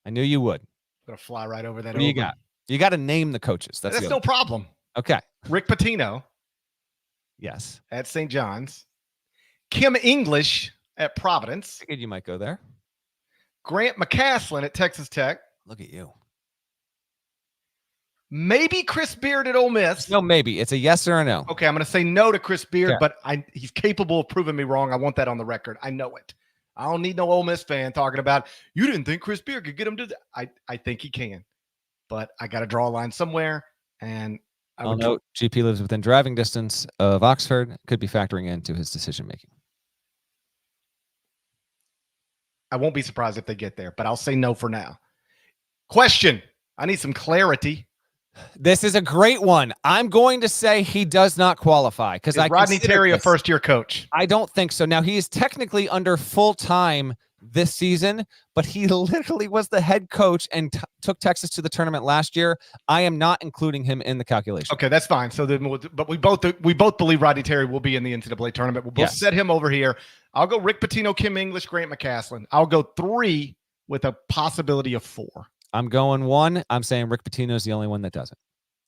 I knew you would. I'm going to fly right over that. What do you got? You got to name the coaches. That's no problem. Okay. Rick Pitino. Yes. At St. John's. Kim English at Providence. Figured you might go there. Grant McCaslin at Texas Tech. Look at you. Maybe Chris Beard at Ole Miss. No, maybe. It's a yes or a no. Okay, I'm going to say no to Chris Beard, Okay. but he's capable of proving me wrong. I want that on the record. I know it. I don't need no Ole Miss fan talking about, you didn't think Chris Beard could get him to that. I think he can, but I got to draw a line somewhere. And I'll note GP lives within driving distance of Oxford. Could be factoring into his decision-making. I won't be surprised if they get there, but I'll say no for now. Question. I need some clarity. This is a great one. I'm going to say he does not qualify because I Rodney Terry a first-year coach. I don't think so. Now he is technically under full-time this season, but he literally was the head coach and took Texas to the tournament last year. I am not including him in the calculation. Okay, that's fine. So then, but we both believe Rodney Terry will be in the NCAA tournament. We'll both set him over here. I'll go Rick Pitino, Kim English, Grant McCaslin. I'll go 3 with a possibility of 4. I'm going 1. I'm saying Rick Pitino is the only one that doesn't.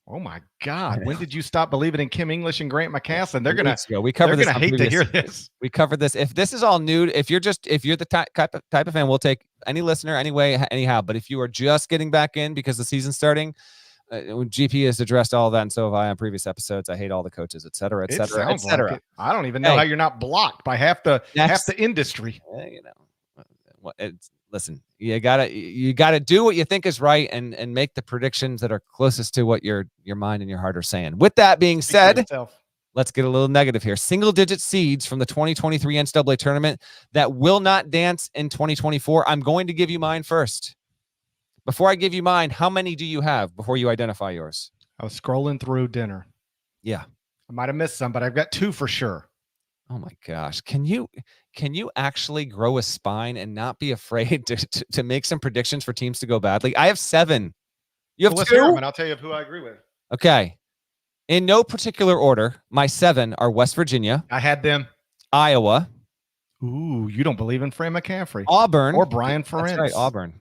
Oh my God! When did you stop believing in Kim English and Grant McCaslin? They're gonna we covered this. Hate to hear this. We covered this. If this is all new, if you're the type of fan, we'll take any listener anyway, anyhow. But if you are just getting back in because the season's starting, GP has addressed all of that, and so have I on previous episodes. I hate all the coaches, et cetera, et cetera, et cetera. Like I don't even know how you're not blocked by half the industry. Listen, you gotta do what you think is right and make the predictions that are closest to what your mind and your heart are saying. With that being said, let's get a little negative here. Single-digit seeds from the 2023 NCAA tournament that will not dance in 2024. I'm going to give you mine first. Before I give you mine, how many do you have before you identify yours? I was scrolling through dinner. Yeah. I might have missed some, but I've got 2 for sure. Oh my gosh. Can you actually grow a spine and not be afraid to make some predictions for teams to go badly? I have 7. You have 2? And I'll tell you who I agree with. Okay. In no particular order, my 7 are West Virginia. I had them. Iowa. Ooh, you don't believe in Fran McCaffrey. Auburn. Or Brian Ferentz. That's right, Auburn.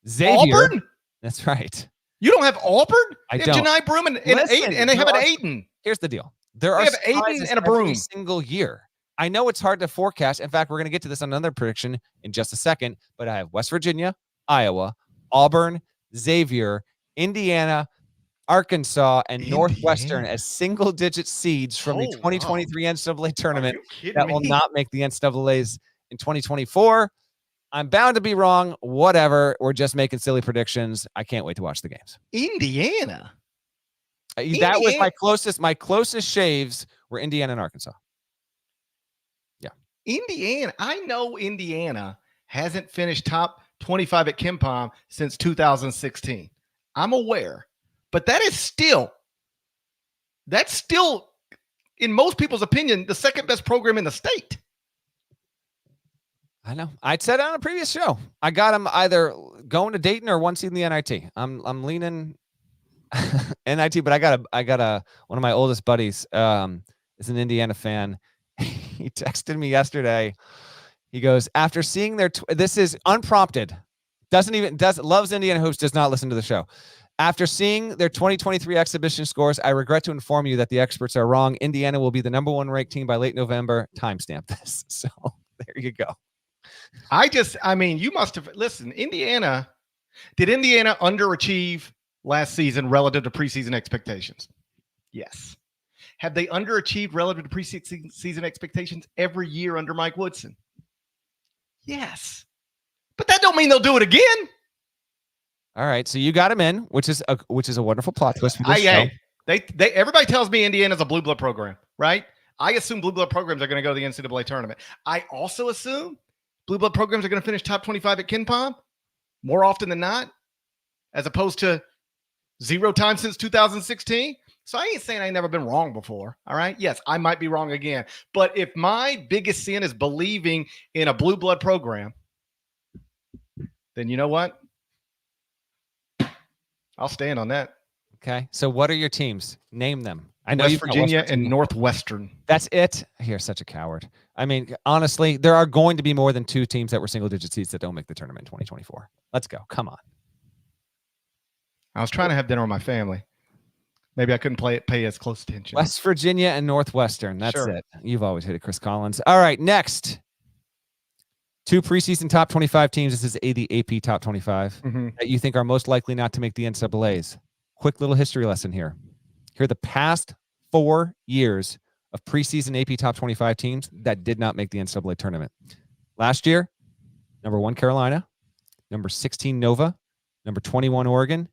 Xavier. Auburn? That's right. You don't have Auburn? I They have don't. Janai Broom and Listen, and they have an there are- Aiden. Here's the deal. There are They have Aiden surprises and a every Broom. single year. I know it's hard to forecast. In fact, we're going to get to this on another prediction in just a second, but I have West Virginia, Iowa, Auburn, Xavier, Indiana, Arkansas, and Northwestern as single-digit seeds from the 2023 NCAA tournament that will not make the NCAAs in 2024. I'm bound to be wrong. Whatever. We're just making silly predictions. I can't wait to watch the games. Indiana. That was my closest shaves were Indiana and Arkansas. Yeah. Indiana. I know Indiana hasn't finished top 25 at KenPom since 2016. I'm aware. But that's still, in most people's opinion, the second best program in the state. I know. I said it on a previous show. I got them either going to Dayton or one seed in the NIT. I'm leaning NIT, but I got one of my oldest buddies is an Indiana fan. He texted me yesterday. He goes, after seeing this is unprompted, loves Indiana hoops, does not listen to the show. After seeing their 2023 exhibition scores, I regret to inform you that the experts are wrong. Indiana will be the number 1 ranked team by late November. Timestamp this. So there you go. You must have listened. Did Indiana underachieve last season relative to preseason expectations? Yes. Have they underachieved relative to preseason expectations every year under Mike Woodson? Yes. But that don't mean they'll do it again. All right, so you got him in, which is a wonderful plot twist for this show. Everybody tells me Indiana's a blue blood program, right? I assume blue blood programs are going to go to the NCAA tournament. I also assume blue blood programs are going to finish top 25 at KenPom more often than not, as opposed to 0 times since 2016. So I ain't saying I ain't never been wrong before. All right. Yes, I might be wrong again. But if my biggest sin is believing in a blue blood program, then you know what? I'll stand on that. Okay. So what are your teams? Name them. I know West Virginia and Northwestern. That's it. You're such a coward. I mean, honestly, there are going to be more than 2 teams that were single-digit seeds that don't make the tournament in 2024. Let's go. Come on. I was trying to have dinner with my family. Maybe I couldn't pay as close attention. West Virginia and Northwestern. That's Sure. it. You've always hated Chris Collins. All right, next. 2 preseason top 25 teams. This is the AP top 25 that you think are most likely not to make the NCAAs. Quick little history lesson here. Here are the past 4 years of preseason AP top 25 teams that did not make the NCAA tournament. Last year, number 1 Carolina, number 16 Nova, number 21 Oregon,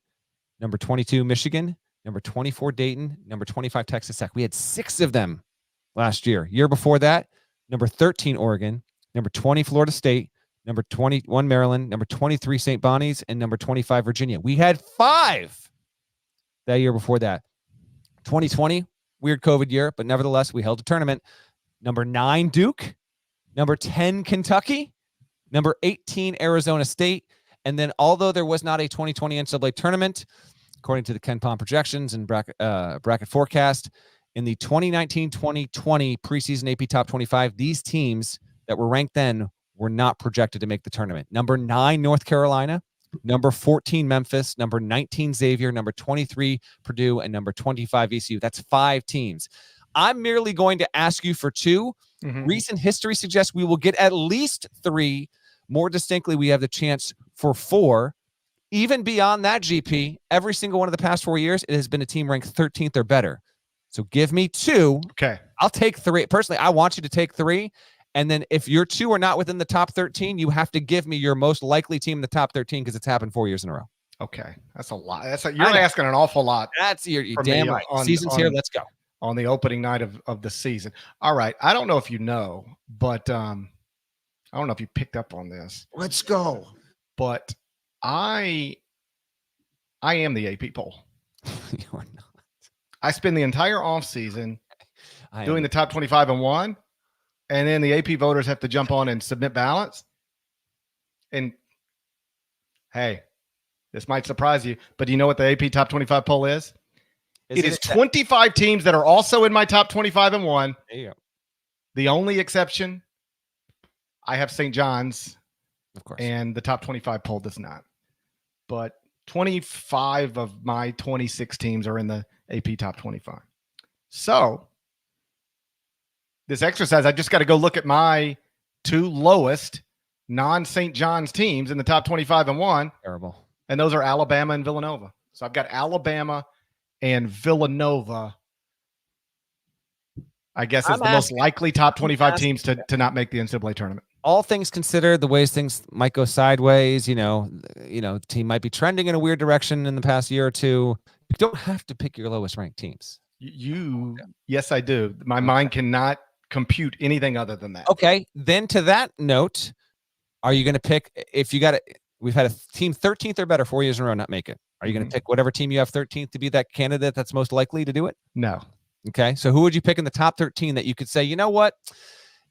number 22 Michigan, number 24 Dayton, number 25 Texas Tech. We had 6 of them last year. Year before that, number 13 Oregon, number 20 Florida State, number 21 Maryland, number 23 St. Bonnie's, and number 25 Virginia. We had 5 that year before that. 2020, weird COVID year, but nevertheless, we held a tournament. Number 9 Duke, number 10 Kentucky, number 18 Arizona State, and then although there was not a 2020 NCAA tournament, according to the KenPom projections and bracket forecast, in the 2019-2020 preseason AP Top 25, these teams that were ranked then were not projected to make the tournament. Number 9, North Carolina, number 14, Memphis, number 19, Xavier, number 23, Purdue, and number 25, ECU. That's 5 teams. I'm merely going to ask you for 2. Recent history suggests we will get at least 3. More distinctly, we have the chance for 4. Even beyond that, GP, every single one of the past 4 years, it has been a team ranked 13th or better. So give me 2. Okay. I'll take 3. Personally, I want you to take 3. And then if your 2 are not within the top 13, you have to give me your most likely team in the top 13 because it's happened 4 years in a row. Okay. That's a lot. You're asking an awful lot. That's your damn right. Season's here. Let's go. On the opening night of the season. All right. I don't know if you know, but I don't know if you picked up on this. Let's go. But I am the AP poll. You are not. I spend the entire off season doing the top 25 and 1. And then the AP voters have to jump on and submit ballots. And hey, this might surprise you, but do you know what the AP top 25 poll is? It is 25 teams that are also in my top 25 and 1. There you go. The only exception, I have St. John's, of course, and the top 25 poll does not. but 25 of my 26 teams are in the AP top 25. So this exercise, I just got to go look at my 2 lowest non-St. John's teams in the top 25 and 1. Terrible. And those are Alabama and Villanova. So I've got Alabama and Villanova, I guess, is the most likely top 25 teams to not make the NCAA tournament. All things considered, the ways things might go sideways, the team might be trending in a weird direction in the past year or two. You don't have to pick your lowest ranked teams. Yes, I do. My mind cannot compute anything other than that. Okay. Then to that note, are you going to pick, we've had a team 13th or better 4 years in a row not make it. Are you going to pick whatever team you have 13th to be that candidate that's most likely to do it? No. Okay. So who would you pick in the top 13 that you could say, you know what?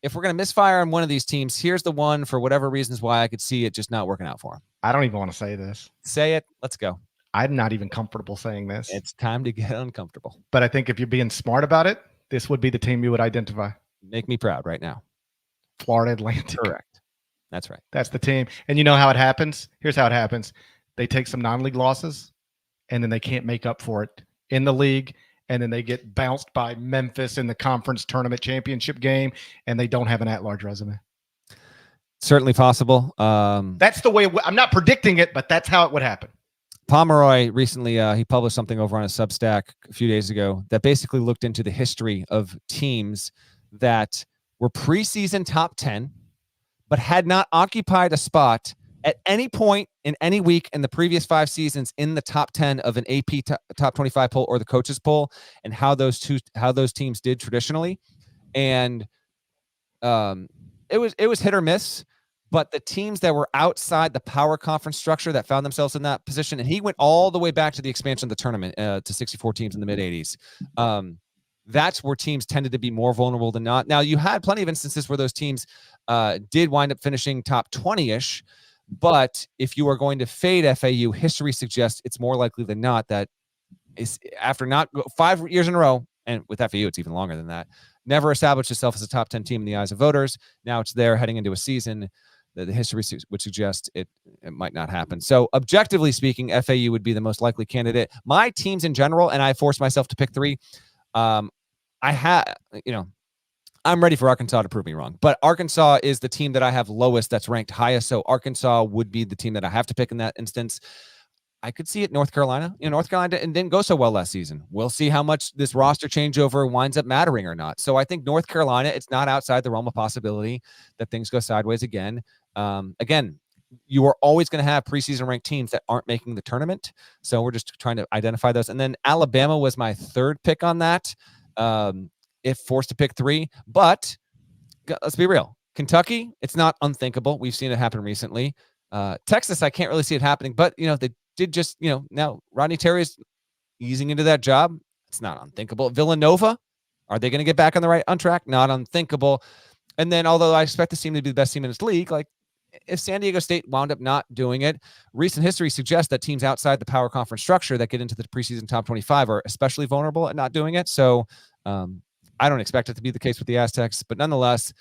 If we're going to misfire on one of these teams, here's the one for whatever reasons why I could see it just not working out for him. I don't even want to say this. Say it. Let's go. I'm not even comfortable saying this. It's time to get uncomfortable. But I think if you're being smart about it, this would be the team you would identify. Make me proud right now. Florida Atlantic. Correct. That's right. That's the team. And you know how it happens? Here's how it happens. They take some non-league losses, and then they can't make up for it in the league, and then they get bounced by Memphis in the conference tournament championship game, and they don't have an at-large resume. Certainly possible. That's the way I'm not predicting it, but that's how it would happen. Pomeroy recently, he published something over on his Substack a few days ago that basically looked into the history of teams that were preseason top 10, but had not occupied a spot at any point in any week in the previous 5 seasons in the top 10 of an AP top 25 poll or the coaches poll, and how those teams did traditionally. And it was hit or miss. But the teams that were outside the power conference structure that found themselves in that position, and he went all the way back to the expansion of the tournament to 64 teams in the mid-'80s. That's where teams tended to be more vulnerable than not. Now, you had plenty of instances where those teams did wind up finishing top 20-ish, but if you are going to fade FAU, history suggests it's more likely than not that is after not 5 years in a row, and with FAU, it's even longer than that, never established itself as a top 10 team in the eyes of voters. Now it's there heading into a season. The history would suggest it might not happen. So objectively speaking, FAU would be the most likely candidate. My teams in general, and I forced myself to pick 3. I'm ready for Arkansas to prove me wrong, but Arkansas is the team that I have lowest that's ranked highest. So Arkansas would be the team that I have to pick in that instance. I could see it North Carolina. North Carolina didn't go so well last season. We'll see how much this roster changeover winds up mattering or not. So I think North Carolina, it's not outside the realm of possibility that things go sideways again. Again, you are always going to have preseason ranked teams that aren't making the tournament. So we're just trying to identify those. And then Alabama was my 3rd pick on that. If forced to pick 3, but let's be real. Kentucky, it's not unthinkable. We've seen it happen recently. Texas, I can't really see it happening, but they did just, now Rodney Terry is easing into that job. It's not unthinkable. Villanova, are they going to get back on track? Not unthinkable. And then, although I expect this team to be the best team in its league, like if San Diego State wound up not doing it, recent history suggests that teams outside the power conference structure that get into the preseason top 25 are especially vulnerable at not doing it. So I don't expect it to be the case with the Aztecs, but nonetheless,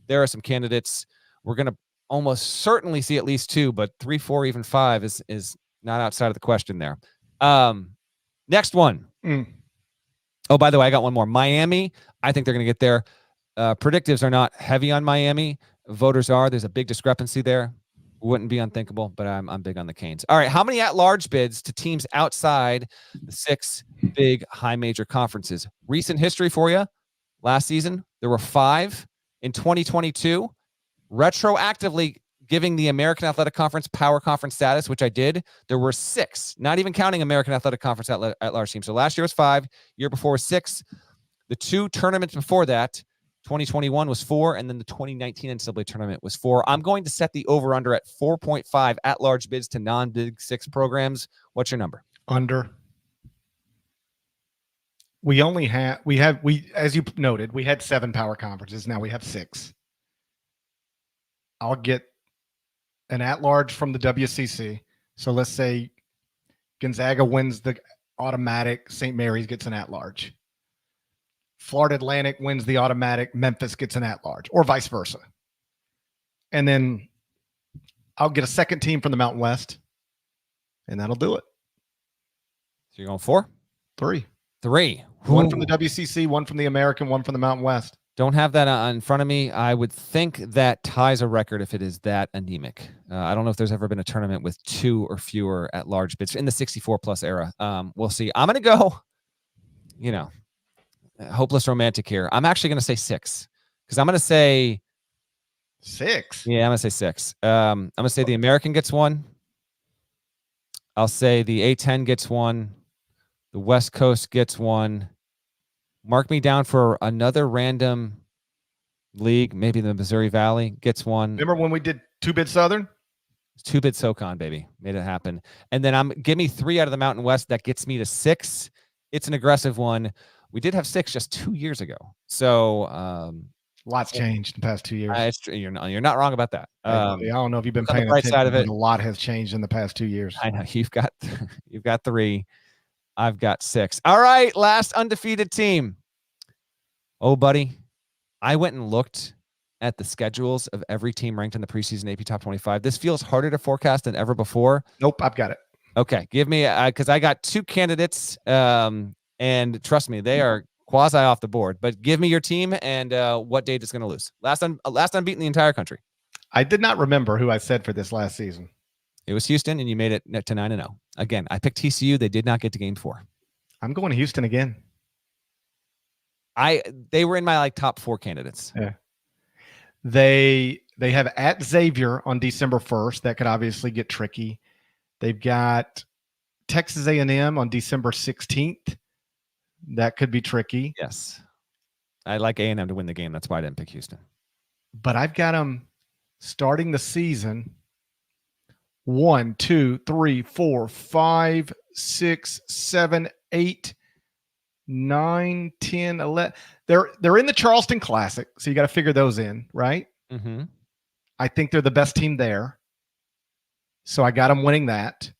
there are some candidates. We're going to almost certainly see at least 2, but 3, 4, even 5 is not outside of the question there. Next one. Oh, by the way, I got one more. Miami, I think they're going to get there. Predictives are not heavy on Miami. Voters are. There's a big discrepancy there. Wouldn't be unthinkable, but I'm big on the Canes. All right, how many at-large bids to teams outside the 6 big high major conferences? Recent history for you. Last season, there were 5. In 2022, retroactively giving the American Athletic Conference power conference status, which I did, there were 6, not even counting American Athletic Conference at-large teams. So last year was 5, year before was 6. The 2 tournaments before that, 2021 was 4, and then the 2019 NCAA tournament was 4. I'm going to set the over-under at 4.5 at-large bids to non-Big 6 programs. What's your number? Under. As you noted, we had 7 power conferences. Now we have 6. I'll get an at-large from the WCC. So let's say Gonzaga wins the automatic, St. Mary's gets an at-large. Florida Atlantic wins the automatic, Memphis gets an at-large, or vice versa. And then I'll get a second team from the Mountain West, and that'll do it. So you're going 4? 3. 3. One from the WCC, one from the American, one from the Mountain West. Don't have that in front of me. I would think that ties a record if it is that anemic. I don't know if there's ever been a tournament with 2 or fewer at large bids in the 64-plus era. We'll see. I'm going to go, hopeless romantic here. I'm actually going to say 6 because I'm going to say 6. Yeah, I'm going to say 6. I'm going to say the American gets 1. I'll say the A10 gets 1. The West Coast gets 1. Mark me down for another random league. Maybe the Missouri Valley gets 1. Remember when we did 2-bid Southern? 2-bid SoCon, baby. Made it happen. And then give me 3 out of the Mountain West. That gets me to 6. It's an aggressive one. We did have 6 just 2 years ago. So lots changed in the past 2 years. You're not wrong about that. I don't know if you've been on the paying bright attention, side of it. but a lot has changed in the past 2 years. I know you've got 3. I've got 6. All right, last undefeated team. Oh, buddy, I went and looked at the schedules of every team ranked in the preseason AP Top 25. This feels harder to forecast than ever before. Nope, I've got it. Okay, give me because I got 2 candidates, and trust me, they are quasi off the board. But give me your team and what date it's going to lose. Last unbeaten in the entire country. I did not remember who I said for this last season. It was Houston, and you made it to 9-0. Again, I picked TCU. They did not get to game 4. I'm going to Houston again. They were in my top 4 candidates. Yeah. They have at Xavier on December 1st. That could obviously get tricky. They've got Texas A&M on December 16th. That could be tricky. Yes. I like A&M to win the game. That's why I didn't pick Houston. But I've got them starting the season 1, 2, 3, 4, 5, 6, 7, 8, 9, 10, 11. They're in the Charleston Classic, so you got to figure those in, right? Mm-hmm. I think they're the best team there. So I got them winning that.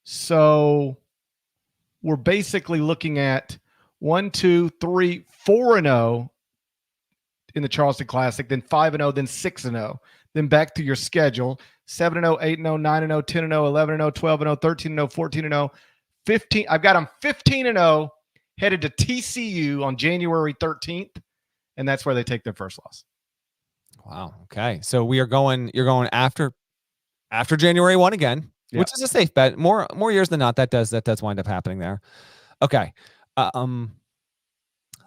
So we're basically looking at 1, 2, 3, 4-0 in the Charleston Classic, then 5-0, then 6-0. Then back to your schedule: 7-0, 8-0, 9-0, 10-0, 11-0, 12-0, 13-0, 14-0, 15. I've got them 15-0 headed to TCU on January 13th, and that's where they take their first loss. Wow. Okay. So you're going after January 1 again, which is a safe bet. More years than not, that does wind up happening there. Okay.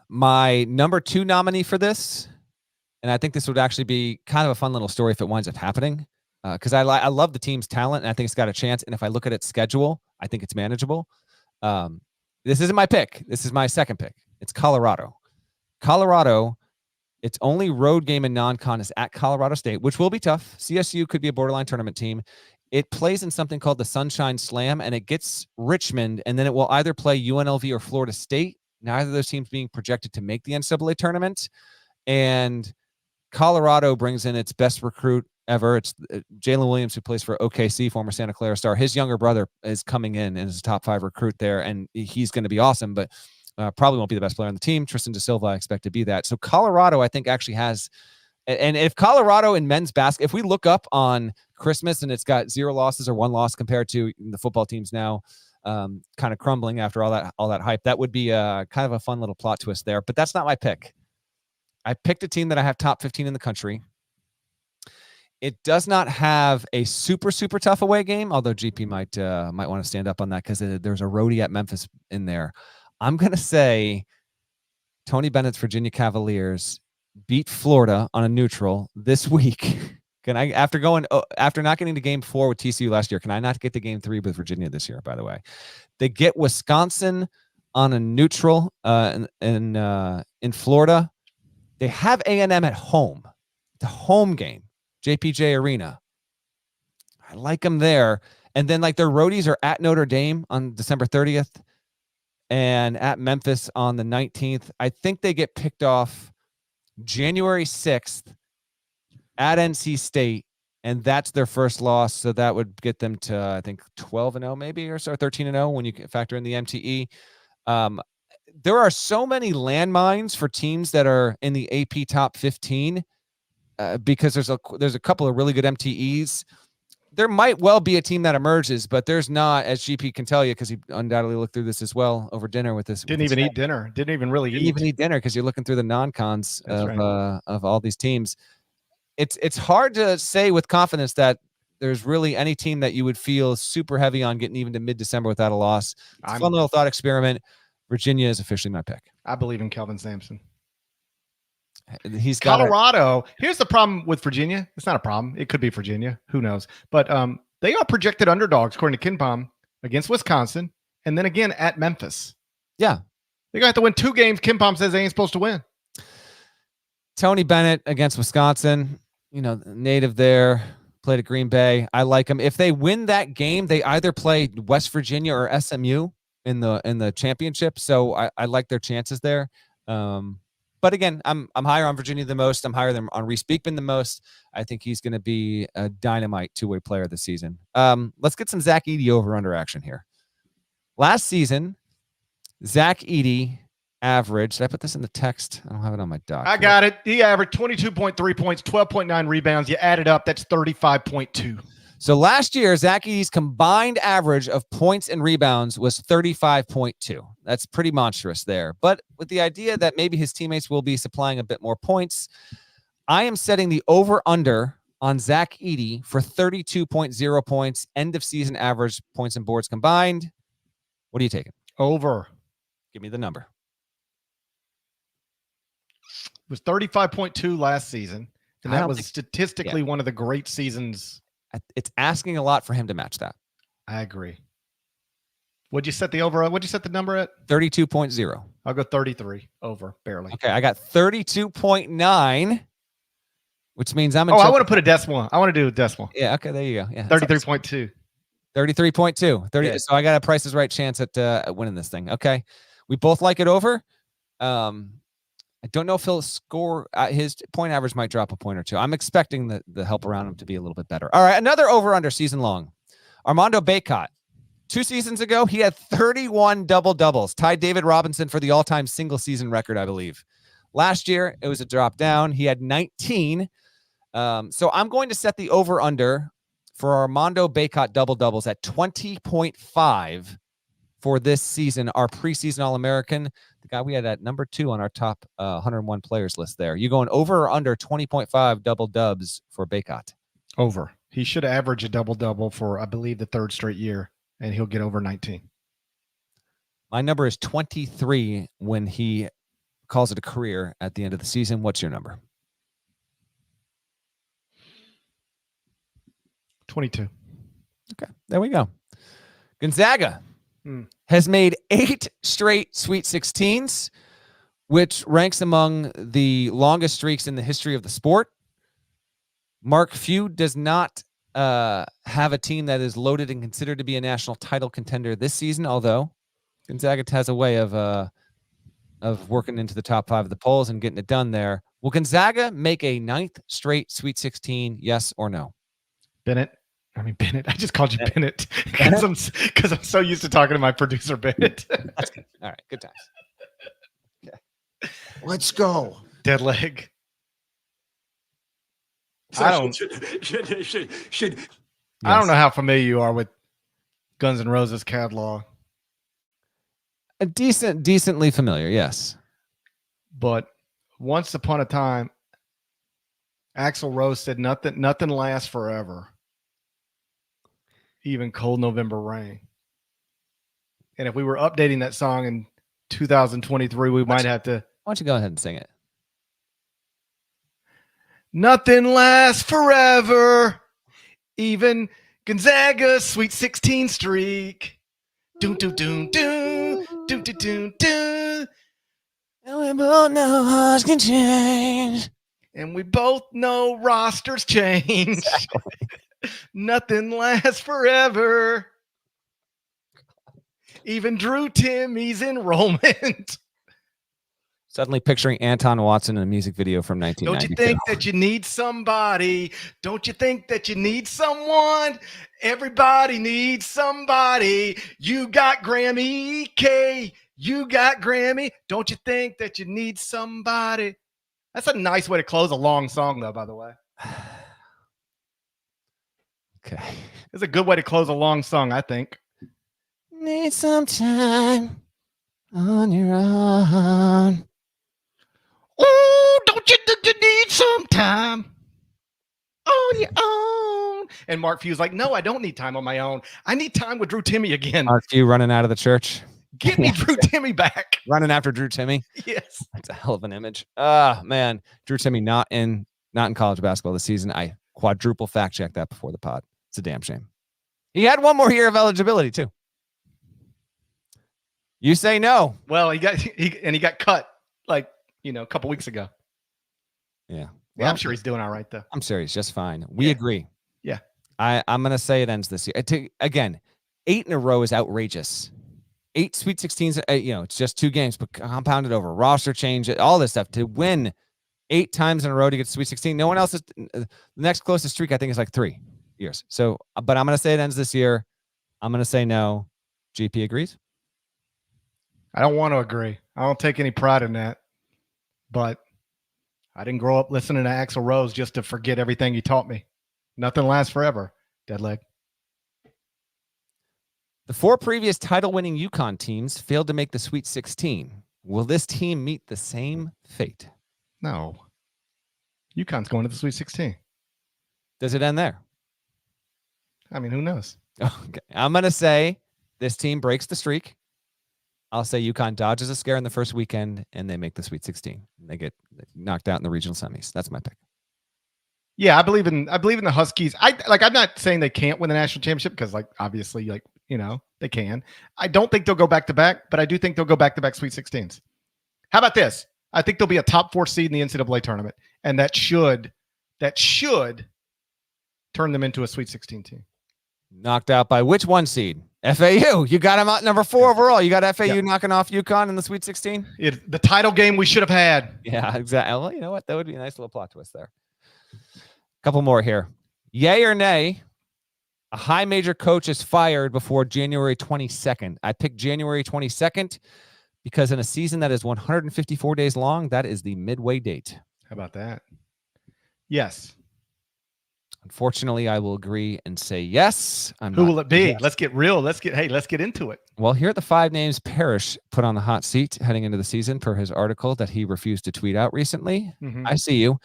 My number 2 nominee for this, and I think this would actually be kind of a fun little story if it winds up happening, because I love the team's talent, and I think it's got a chance. And if I look at its schedule, I think it's manageable. This isn't my pick. This is my second pick. It's Colorado. Colorado, its only road game in non-con is at Colorado State, which will be tough. CSU could be a borderline tournament team. It plays in something called the Sunshine Slam, and it gets Richmond, and then it will either play UNLV or Florida State, neither of those teams being projected to make the NCAA tournament. And Colorado brings in its best recruit ever. It's Jalen Williams, who plays for OKC, former Santa Clara Star. His younger brother is coming in and is a top 5 recruit there, and he's going to be awesome, but probably won't be the best player on the team. Tristan Da Silva, I expect to be that. So Colorado, I think, actually has, and if Colorado in men's basketball, if we look up on Christmas and it's got 0 losses or 1 loss compared to the football teams now, kind of crumbling after all that hype, that would be kind of a fun little plot twist there. But that's not my pick. I picked a team that I have top 15 in the country. It does not have a super, super tough away game, although GP might want to stand up on that because there's a roadie at Memphis in there. I'm going to say Tony Bennett's Virginia Cavaliers beat Florida on a neutral this week. Can I, after not getting to game 4 with TCU last year, can I not get to game 3 with Virginia this year, by the way? They get Wisconsin on a neutral in Florida. They have A&M at home. The home game, JPJ Arena. I like them there. And then their roadies are at Notre Dame on December 30th and at Memphis on the 19th. I think they get picked off January 6th at NC State, and that's their first loss. So that would get them to, I think, 12-0 maybe, or so, 13-0 when you factor in the MTE. There are so many landmines for teams that are in the AP top 15 because there's a couple of really good MTEs. there might well be a team that emerges, but there's not, as GP can tell you, because he undoubtedly looked through this as well over dinner with this. Didn't even eat dinner. Didn't even really Didn't even eat dinner because you're looking through the non-cons of all these teams. It's hard to say with confidence that there's really any team that you would feel super heavy on getting even to mid-December without a loss. It's a fun little thought experiment. Virginia is officially my pick. I believe in Kelvin Sampson. He's got Colorado. Here's the problem with Virginia. It's not a problem. It could be Virginia. Who knows? But they are projected underdogs, according to KenPom, against Wisconsin, and then again at Memphis. Yeah. They're going to have to win 2 games KenPom says they ain't supposed to win. Tony Bennett against Wisconsin, native there, played at Green Bay. I like him. If they win that game, they either play West Virginia or SMU in the championship. So I like their chances there. But again, I'm higher on Virginia the most. I'm higher than on Reese Beekman the most. I think he's going to be a dynamite two-way player this season. Let's get some Zach Edey over-under action here. Last season, Zach Edey averaged. Did I put this in the text? I don't have it on my doc. I got it. He averaged 22.3 points, 12.9 rebounds. You add it up, that's 35.2. So last year, Zach Edey's combined average of points and rebounds was 35.2. That's pretty monstrous there. But with the idea that maybe his teammates will be supplying a bit more points, I am setting the over-under on Zach Edey for 32.0 points, end-of-season average points and boards combined. What are you taking? Over. Give me the number. It was 35.2 last season, and that was statistically one of the great seasons. It's asking a lot for him to match that. I agree. What'd you set the over? What'd you set the number at? 32.0. I'll go 33 over, barely. Okay, I got 32.9, which means I'm in I want to put a decimal. I want to do a decimal. Yeah, okay, there you go. Yeah, 33.2. 33.2. 30. Yeah. So I got a Price is Right chance at winning this thing. Okay, we both like it over. I don't know if he'll score. His point average might drop a point or two. I'm expecting the help around him to be a little bit better. All right, another over-under season long. Armando Bacot. 2 seasons ago, he had 31 double-doubles, tied David Robinson for the all-time single-season record, I believe. Last year, it was a drop down. He had 19. So I'm going to set the over-under for Armando Bacot double-doubles at 20.5 for this season, our preseason All-American, the guy we had at number 2 on our top 101 players list there. You going over or under 20.5 double-dubs for Bacot? Over. He should average a double-double for, I believe, the 3rd straight year, and he'll get over 19. My number is 23 when he calls it a career at the end of the season. What's your number? 22. Okay, there we go. Gonzaga has made 8 straight Sweet 16s, which ranks among the longest streaks in the history of the sport. Mark Few does not have a team that is loaded and considered to be a national title contender this season, although Gonzaga has a way of working into the top 5 of the polls and getting it done there. Will Gonzaga make a 9th straight Sweet 16, yes or no? Bennett. I just called you Bennett because I'm so used to talking to my producer, Bennett. That's good. All right, good times. Okay. Let's go. Dead leg. I don't know how familiar you are with Guns N' Roses catalog. Decently familiar, yes. But once upon a time, Axl Rose said nothing lasts forever. Even cold November rain. And if we were updating that song in 2023, we might have to. Why don't you go ahead and sing it? Nothing lasts forever. Even Gonzaga's Sweet 16 streak. Doom, doom, doom, doom, doom, doom, doom, doom. And we both know hearts can change. And we both know rosters change. Exactly. Nothing lasts forever. Even Drew Timmy's enrollment. Suddenly picturing Anton Watson in a music video from 1992. Don't you think that you need somebody? Don't you think that you need someone? Everybody needs somebody. You got Grammy K. You got Grammy. Don't you think that you need somebody? That's a nice way to close a long song, though, by the way. Okay. It's a good way to close a long song, I think. Need some time on your own. Oh, don't you think you need some time on your own? And Mark Few's like, no, I don't need time on my own. I need time with Drew Timmy again. Mark Few running out of the church. Get me Drew Timmy back. Running after Drew Timmy. Yes. That's a hell of an image. Man. Drew Timmy not in college basketball this season. I quadruple fact checked that before the pod. It's a damn shame. He had one more year of eligibility too. You say no. Well, he got cut like, a couple weeks ago. Yeah. Well, I'm sure he's doing all right though. I'm serious, just fine. We agree. Yeah. I'm gonna say it ends this year. Again, 8 in a row is outrageous. 8 Sweet 16s, it's just 2 games, but compounded over roster change, all this stuff to win 8 times in a row to get to Sweet 16. No one else is. The next closest streak, I think, is like 3 years. So, but I'm gonna say it ends this year. I'm gonna say no. GP agrees. I don't want to agree. I don't take any pride in that. But I didn't grow up listening to Axl Rose just to forget everything he taught me. Nothing lasts forever. Dead leg. The 4 previous title-winning UConn teams failed to make the Sweet 16. Will this team meet the same fate? No. UConn's going to the Sweet 16. Does it end there? I mean, who knows? Okay. I'm going to say this team breaks the streak. I'll say UConn dodges a scare in the first weekend and they make the Sweet 16. They get knocked out in the regional semis. That's my pick. Yeah, I believe in the Huskies. I'm not saying they can't win the national championship because obviously they can. I don't think they'll go back to back, but I do think they'll go back to back Sweet 16s. How about this? I think they'll be a top 4 seed in the NCAA tournament, and that should turn them into a Sweet 16 team. Knocked out by which 1 seed? FAU. You got them out number 4 overall. You got FAU knocking off UConn in the Sweet 16? The title game we should have had. Yeah, exactly. Well, you know what? That would be a nice little plot twist there. Couple more here. Yay or nay? A high major coach is fired before January 22nd. I picked January 22nd because in a season that is 154 days long, that is the midway date. How about that? Yes. Unfortunately, I will agree and say yes. Who will it be? Yes. Let's get real. Let's get into it. Well, here are the 5 names Parrish put on the hot seat heading into the season per his article that he refused to tweet out recently. Mm-hmm. I see you.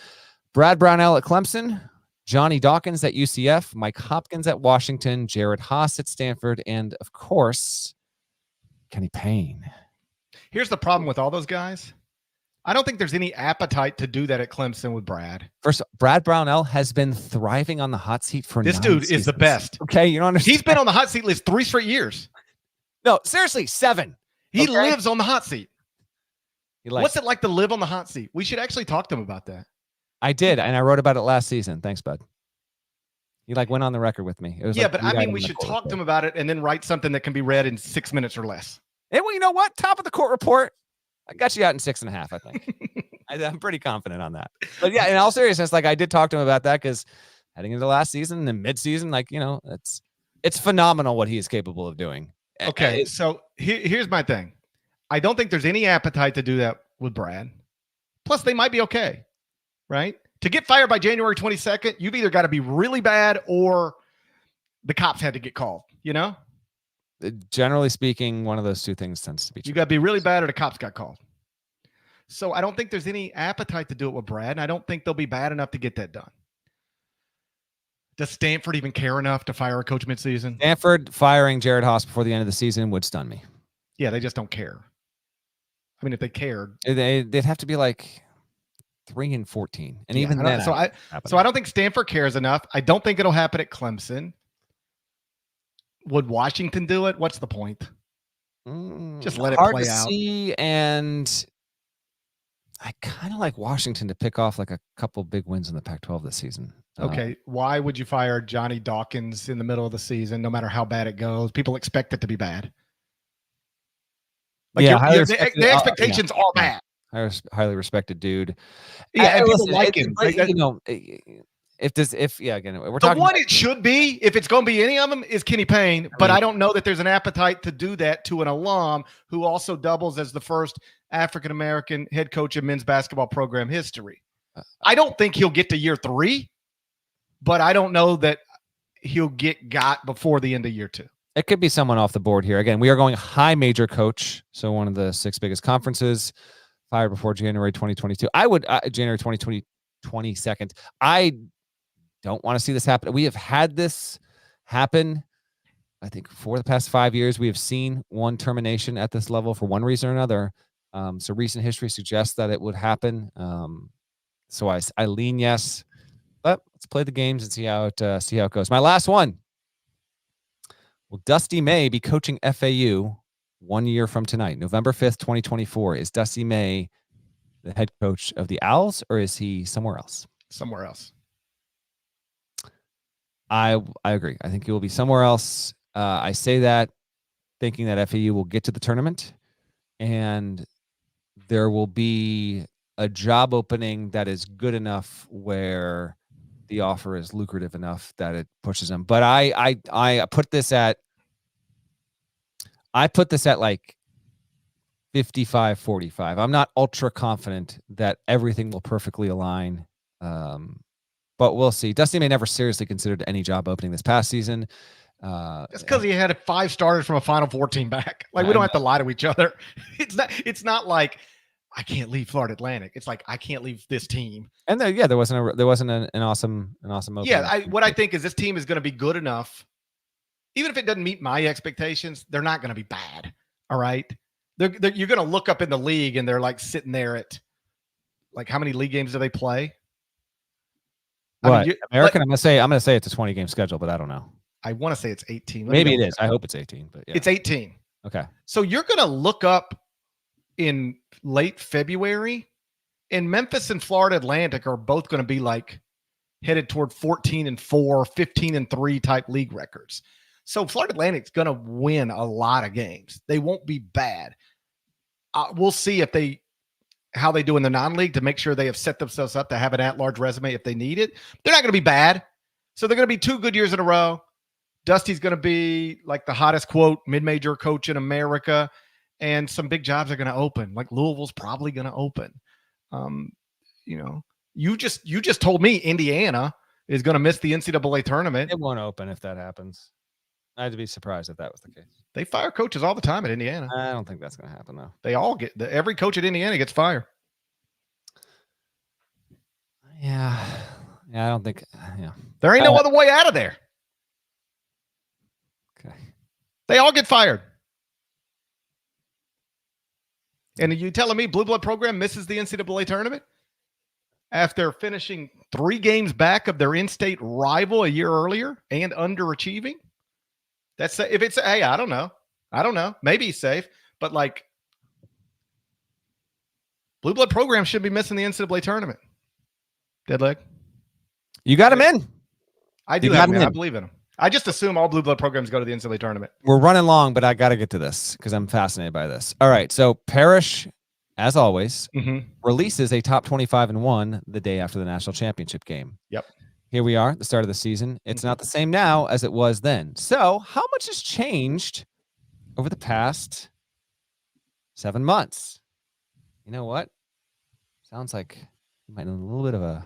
Brad Brownell at Clemson, Johnny Dawkins at UCF, Mike Hopkins at Washington, Jared Haas at Stanford, and of course, Kenny Payne. Here's the problem with all those guys. I don't think there's any appetite to do that at Clemson with Brad. First, Brad Brownell has been thriving on the hot seat for this dude seasons. Is the best. Okay, you don't understand. He's been on the hot seat list 3 straight years. No, seriously, 7. He lives on the hot seat. What's it like to live on the hot seat? We should actually talk to him about that. I did, and I wrote about it last season. Thanks, bud. He went on the record with me. It was but I mean, we should talk to him about it and then write something that can be read in 6 minutes or less. And well, you know what? Top of the court report. I got you out in 6.5, I think. I'm pretty confident on that. But yeah, in all seriousness, I did talk to him about that because heading into last season and mid-season, it's phenomenal what he is capable of doing. Okay, so here's my thing. I don't think there's any appetite to do that with Brad. Plus, they might be okay, right? To get fired by January 22nd, you've either got to be really bad or the cops had to get called, Generally speaking, one of those 2 things tends to be true. You got to be really bad or the cops got called. So I don't think there's any appetite to do it with Brad, and I don't think they'll be bad enough to get that done. Does Stanford even care enough to fire a coach midseason? Stanford firing Jared Haas before the end of the season would stun me. Yeah, they just don't care. I mean, if they cared, they'd have to be 3-14, and even then. So I don't think Stanford cares enough. I don't think it'll happen at Clemson. Would Washington do it? What's the point? Just let it play out. See, and I kind of like Washington to pick off a couple big wins in the Pac-12 this season. Okay, why would you fire Johnny Dawkins in the middle of the season, no matter how bad it goes? People expect it to be bad. The expectations are bad. Highly respected dude. Yeah, and people like him. We're talking. One it should be, if it's going to be any of them, is Kenny Payne. But I don't know that there's an appetite to do that to an alum who also doubles as the first African-American head coach in men's basketball program history. I don't think he'll get to year 3, but I don't know that he'll get got before the end of year 2. It could be someone off the board here. Again, we are going high major coach. So one of the 6 biggest conferences, fired before January 2022. I would, January 22nd. I don't want to see this happen. We have had this happen. I think for the past 5 years, we have seen one termination at this level for one reason or another. So recent history suggests that it would happen. So I lean yes, but let's play the games and see how it goes. My last one. Will Dusty May be coaching FAU 1 year from tonight, November 5th, 2024? Is Dusty May the head coach of the Owls, or is he somewhere else? Somewhere else. I agree. I think he will be somewhere else. I say that thinking that FAU will get to the tournament, and there will be a job opening that is good enough where the offer is lucrative enough that it pushes him. But I put this at like 55-45. I'm not ultra confident that everything will perfectly align. But we'll see. Dusty May never seriously considered any job opening this past season. That's because he had 5 starters from a Final Four team back. Like, we don't have to lie to each other. It's not like I can't leave Florida Atlantic. It's like I can't leave this team. And there wasn't an awesome opening. Yeah, what I think is this team is going to be good enough. Even if it doesn't meet my expectations, they're not going to be bad. All right, you're going to look up in the league and they're like sitting there at like, how many league games do they play? What, American? I'm gonna say it's a 20-game schedule, but I don't know. I want to say it's 18. Maybe it is. I hope it's 18, but yeah. It's 18. Okay. So you're going to look up in late February, and Memphis and Florida Atlantic are both going to be like headed toward 14-4, 15-3 type league records. So Florida Atlantic's going to win a lot of games. They won't be bad. We'll see how they do in the non-league to make sure they have set themselves up to have an at-large resume if they need it. They're not going to be bad. So they're going to be 2 good years in a row. Dusty's going to be like the hottest, quote, mid-major coach in America, and some big jobs are going to open. Like Louisville's probably going to open. You just told me Indiana is going to miss the NCAA tournament. It won't open if that happens. I'd be surprised if that was the case. They fire coaches all the time at Indiana. I don't think that's going to happen, though. They all every coach at Indiana gets fired. Yeah, I don't think. Yeah, there ain't no other way out of there. Okay, they all get fired. And are you telling me Blue Blood program misses the NCAA tournament after finishing 3 games back of their in-state rival a year earlier and underachieving? That's if it's I don't know. Maybe he's safe, but like Blue Blood program should be missing the NCAA tournament. Deadleg, you got him in. I do have him in. I believe in him. I just assume all Blue Blood programs go to the NCAA tournament. We're running long, but I got to get to this because I'm fascinated by this. All right, so Parrish, as always, releases a top 25 and 1 the day after the national championship game. Yep. Here we are, the start of the season. It's not the same now as it was then. So how much has changed over the past 7 months? You know what? Sounds like you might need a little bit of a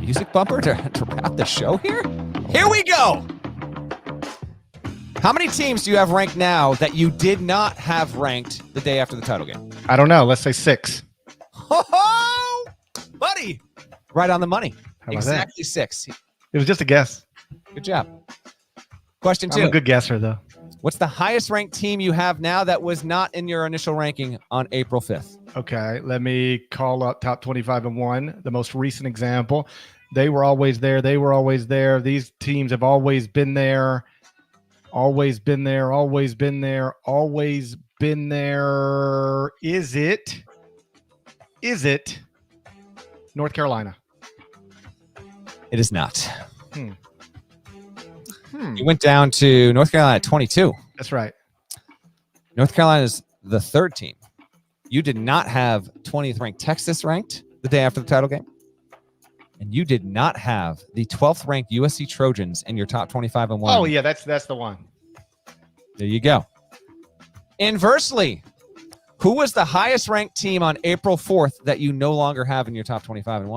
music bumper to wrap the show here. Here we go. How many teams do you have ranked now that you did not have ranked the day after the title game? I don't know. Let's say 6. Oh, buddy. Right on the money. Exactly that? 6. It was just a guess. Good job. Question 2. I'm a good guesser, though. What's the highest ranked team you have now that was not in your initial ranking on April 5th? Okay, let me call up top 25 and 1, the most recent example. They were always there. They were always there. These teams have always been there. Always been there. Always been there. Always been there. Is it North Carolina? It is not. You went down to North Carolina at 22. That's right. North Carolina is the 3rd team. You did not have 20th ranked Texas ranked the day after the title game. And you did not have the 12th ranked USC Trojans in your top 25 and 1. Oh, yeah, that's the one. There you go. Inversely, who was the highest ranked team on April 4th that you no longer have in your top 25 and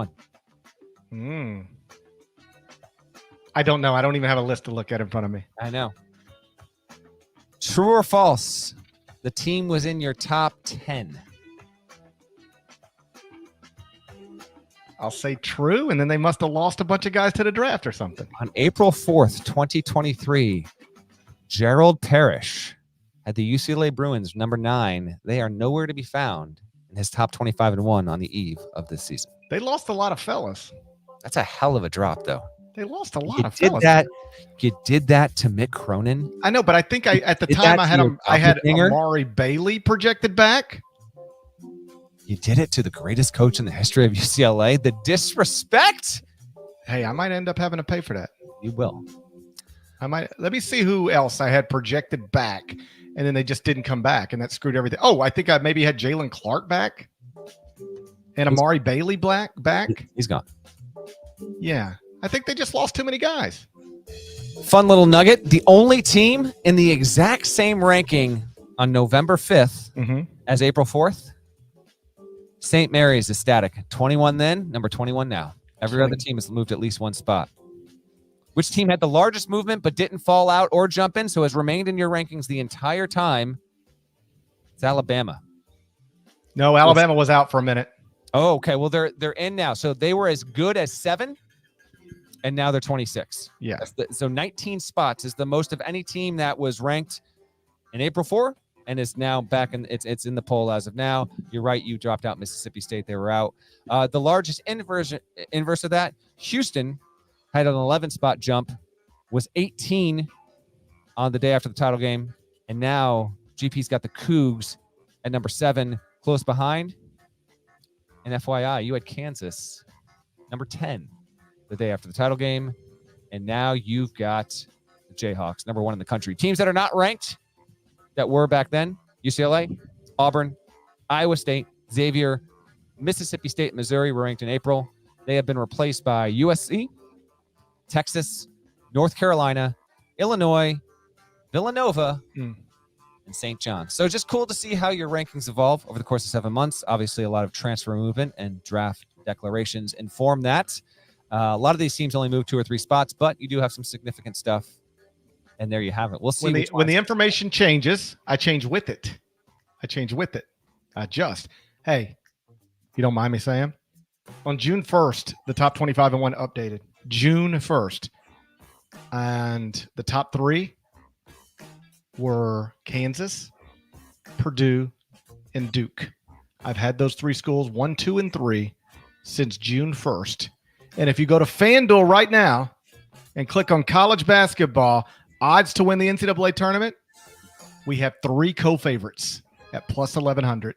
1? I don't know. I don't even have a list to look at in front of me. I know. True or false? The team was in your top 10. I'll say true, and then they must have lost a bunch of guys to the draft or something. On April 4th, 2023, Gerald Parrish had the UCLA Bruins number 9. They are nowhere to be found in his top 25-1 on the eve of this season. They lost a lot of fellas. That's a hell of a drop, though. They lost a lot of fellas. You did that to Mick Cronin. I know, but I think at the time I had Amari Bailey projected back. You did it to the greatest coach in the history of UCLA. The disrespect. Hey, I might end up having to pay for that. You will. I might. Let me see who else I had projected back, and then they just didn't come back, and that screwed everything. Oh, I think I maybe had Jalen Clark back and Amari Bailey back. He's gone. Yeah. I think they just lost too many guys. Fun little nugget. The only team in the exact same ranking on November 5th as April 4th, St. Mary's is static. 21 then, number 21 now. Every other team has moved at least one spot. Which team had the largest movement but didn't fall out or jump in, so has remained in your rankings the entire time? It's Alabama. No, Alabama was out for a minute. Oh, okay. Well, they're in now. So they were as good as 7. And now they're 26. Yeah. So 19 spots is the most of any team that was ranked in April 4 and is now back in. It's in the poll as of now. You're right. You dropped out Mississippi State. They were out. The largest inverse of that, Houston had an 11-spot jump, was 18 on the day after the title game. And now GP's got the Cougs at number 7, close behind. And FYI, you had Kansas, number 10. The day after the title game, and now you've got the Jayhawks, number 1 in the country. Teams that are not ranked that were back then: UCLA, Auburn, Iowa State, Xavier, Mississippi State, Missouri were ranked in April. They have been replaced by USC, Texas, North Carolina, Illinois, Villanova, and St. John's. So just cool to see how your rankings evolve over the course of 7 months. Obviously, a lot of transfer movement and draft declarations inform that. A lot of these teams only move 2 or 3 spots, but you do have some significant stuff. And there you have it. We'll see. When the information changes, I change with it. I adjust. Hey, you don't mind me saying? On June 1st, the top 25-1 updated. June 1st. And the top 3 were Kansas, Purdue, and Duke. I've had those 3 schools, 1, 2, and 3, since June 1st. And if you go to FanDuel right now and click on college basketball, odds to win the NCAA tournament, we have 3 co-favorites at plus 1,100.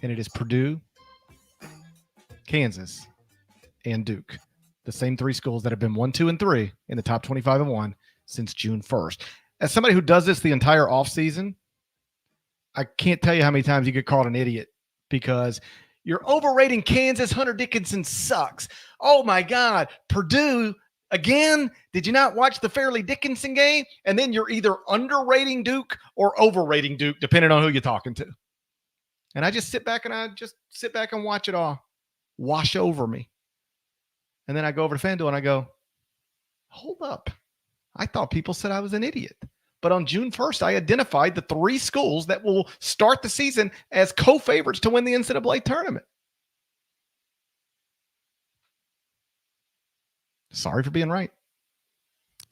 And it is Purdue, Kansas, and Duke. The same 3 schools that have been 1, 2, and 3 in the top 25-1 since June 1st. As somebody who does this the entire offseason, I can't tell you how many times you get called an idiot because you're overrating Kansas. Hunter Dickinson sucks. Oh, my God. Purdue, again? Did you not watch the Fairleigh Dickinson game? And then you're either underrating Duke or overrating Duke, depending on who you're talking to. And I just sit back and watch it all wash over me. And then I go over to FanDuel and I go, hold up. I thought people said I was an idiot. But on June 1st, I identified the 3 schools that will start the season as co-favorites to win the NCAA tournament. Sorry for being right.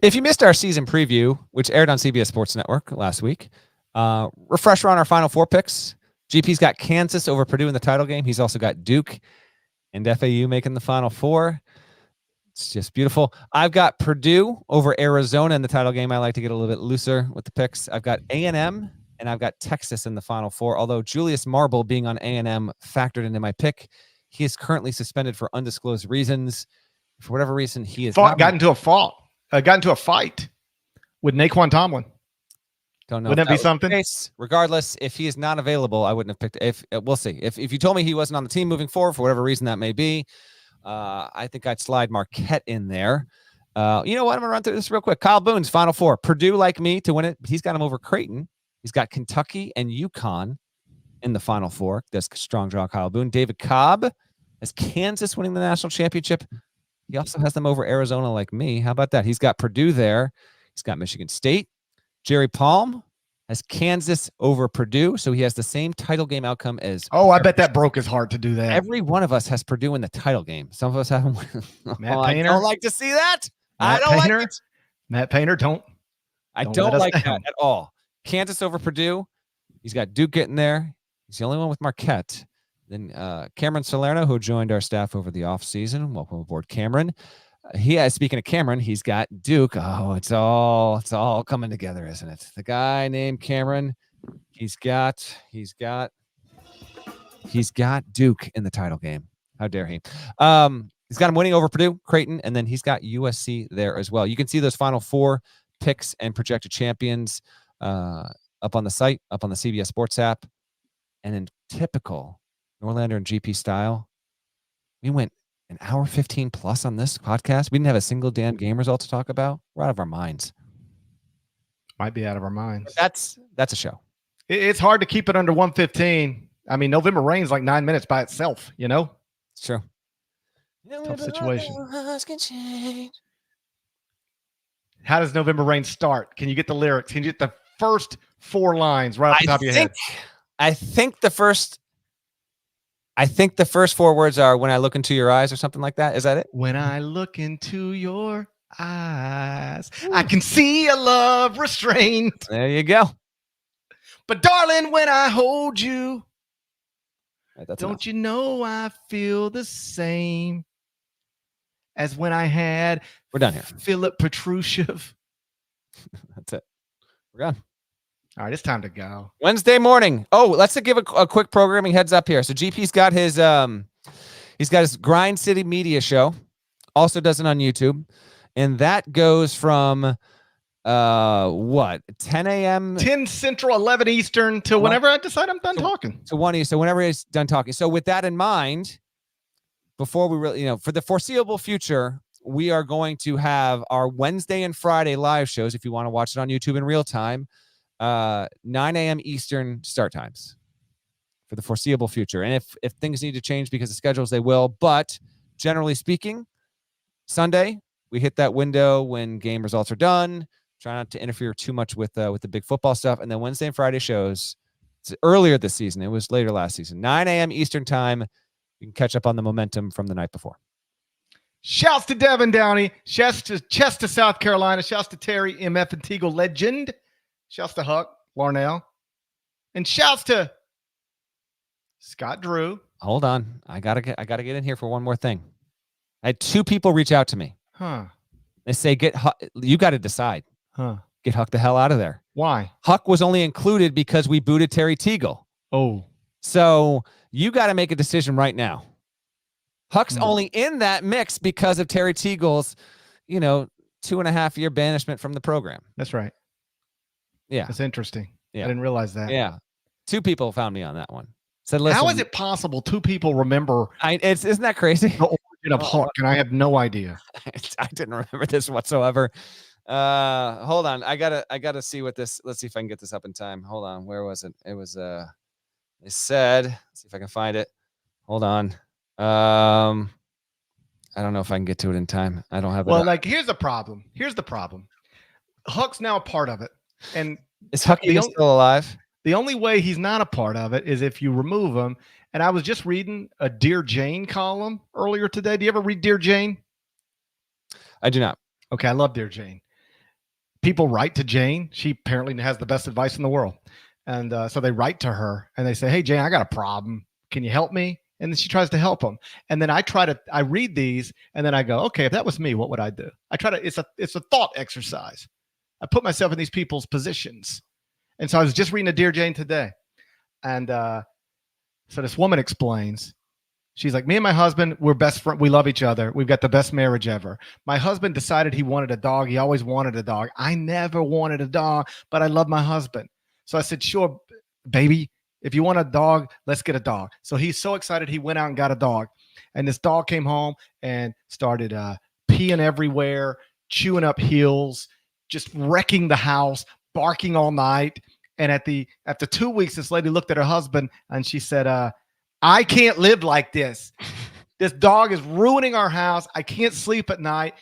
If you missed our season preview, which aired on CBS Sports Network last week, refresher on our Final Four picks. GP's got Kansas over Purdue in the title game. He's also got Duke and FAU making the Final Four. It's just beautiful. I've got Purdue over Arizona in the title game. I like to get a little bit looser with the picks. I've got A&M and I've got Texas in the Final Four. Although Julius Marble being on A&M factored into my pick, he is currently suspended for undisclosed reasons. For whatever reason, he is got into a fight with Naquan Tomlin. Don't know. Wouldn't that be something? Regardless, if he is not available, I wouldn't have picked. If we'll see. If you told me he wasn't on the team moving forward for whatever reason that may be, I think I'd slide Marquette in there. You know what? I'm gonna run through this real quick. Kyle Boone's Final Four. Purdue, like me, to win it. He's got him over Creighton. He's got Kentucky and UConn in the Final Four. That's strong draw, Kyle Boone. David Cobb has Kansas winning the national championship. He also has them over Arizona like me. How about that? He's got Purdue there. He's got Michigan State. Jerry Palm has Kansas over Purdue, so he has the same title game outcome as. Oh, I bet that broke his heart to do that. Every one of us has Purdue in the title game. Some of us haven't. Matt Painter. I don't like to see that. Matt I don't Painter, like it. Matt Painter, I don't like that at all. Kansas over Purdue. He's got Duke getting there. He's the only one with Marquette. Then Cameron Salerno, who joined our staff over the offseason. Welcome aboard, Cameron. Speaking of Cameron, he's got Duke. Oh, it's all coming together, isn't it? The guy named Cameron, he's got Duke in the title game. How dare he? He's got him winning over Purdue, Creighton, and then he's got USC there as well. You can see those final 4 picks and projected champions up on the site, up on the CBS Sports app. And in typical Norlander and GP style, we went an hour 15 plus on this podcast. We didn't have a single damn game result to talk about. We're out of our minds. Might be out of our minds. That's a show. It's hard to keep it under 115. I mean, November Rain's like 9 minutes by itself, you know? It's true. Tough situation. How does November Rain start? Can you get the lyrics? Can you get the first 4 lines right off the top of your head? I think the first 4 words are "when I look into your eyes" or something like that. Is that it? When I look into your eyes, I can see a love restrained. There you go. But darling, when I hold you, Right, that's don't enough. you know I feel the same as when I had We're done here. Philip Petrushiev. That's it. We're done. All right, it's time to go. Wednesday morning. Oh, let's give a quick programming heads up here. So GP's got his Grind City Media show. Also does it on YouTube, and that goes from 10 a.m. 10 Central, 11 Eastern to whenever I decide I'm done talking. to 1 Eastern. So whenever he's done talking. So with that in mind, before we really, for the foreseeable future, we are going to have our Wednesday and Friday live shows. If you want to watch it on YouTube in real time. 9 a.m. Eastern start times for the foreseeable future. And if things need to change because of schedules, they will. But generally speaking, Sunday, we hit that window when game results are done. Try not to interfere too much with the big football stuff. And then Wednesday and Friday shows. It's earlier this season. It was later last season. 9 a.m. Eastern time. You can catch up on the momentum from the night before. Shouts to Devin Downey. Shouts to Chester, South Carolina. Shouts to Terry, MF and Teagle legend. Shouts to Huck, Larnell. And shouts to Scott Drew. Hold on. I gotta get in here for one more thing. I had 2 people reach out to me. They say, you got to decide. Get Huck the hell out of there. Why? Huck was only included because we booted Terry Teagle. Oh. So you got to make a decision right now. Huck's only in that mix because of Terry Teagle's, 2.5-year banishment from the program. That's right. Yeah. That's interesting. Yeah. I didn't realize that. Yeah. 2 people found me on that one. Said, listen. How is it possible 2 people remember isn't that crazy? the origin of Huck, and I have no idea. I didn't remember this whatsoever. Hold on. I gotta see what this. Let's see if I can get this up in time. Hold on. Where was it? It was they said. Let's see if I can find it. Hold on. I don't know if I can get to it in time. I don't have it. Well, here's the problem. Huck's now a part of it, and is Huck even still alive? The only way he's not a part of it is if you remove him. And I was just reading a Dear Jane column earlier today. Do you ever read Dear Jane? I do not. Okay, I love Dear Jane. People write to Jane. She apparently has the best advice in the world. And so they write to her and they say, hey, Jane, I got a problem. Can you help me? And then she tries to help them. And then I read these and then I go, okay, if that was me, what would I do? It's a thought exercise. I put myself in these people's positions. And so I was just reading a Dear Jane today. And so this woman explains, she's like, me and my husband, we're best friends. We love each other. We've got the best marriage ever. My husband decided he wanted a dog. He always wanted a dog. I never wanted a dog, but I love my husband. So I said, sure, baby, if you want a dog, let's get a dog. So he's so excited. He went out and got a dog. And this dog came home and started peeing everywhere, chewing up heels, just wrecking the house, barking all night. And after 2 weeks, this lady looked at her husband and she said, I can't live like this. This dog is ruining our house. I can't sleep at night.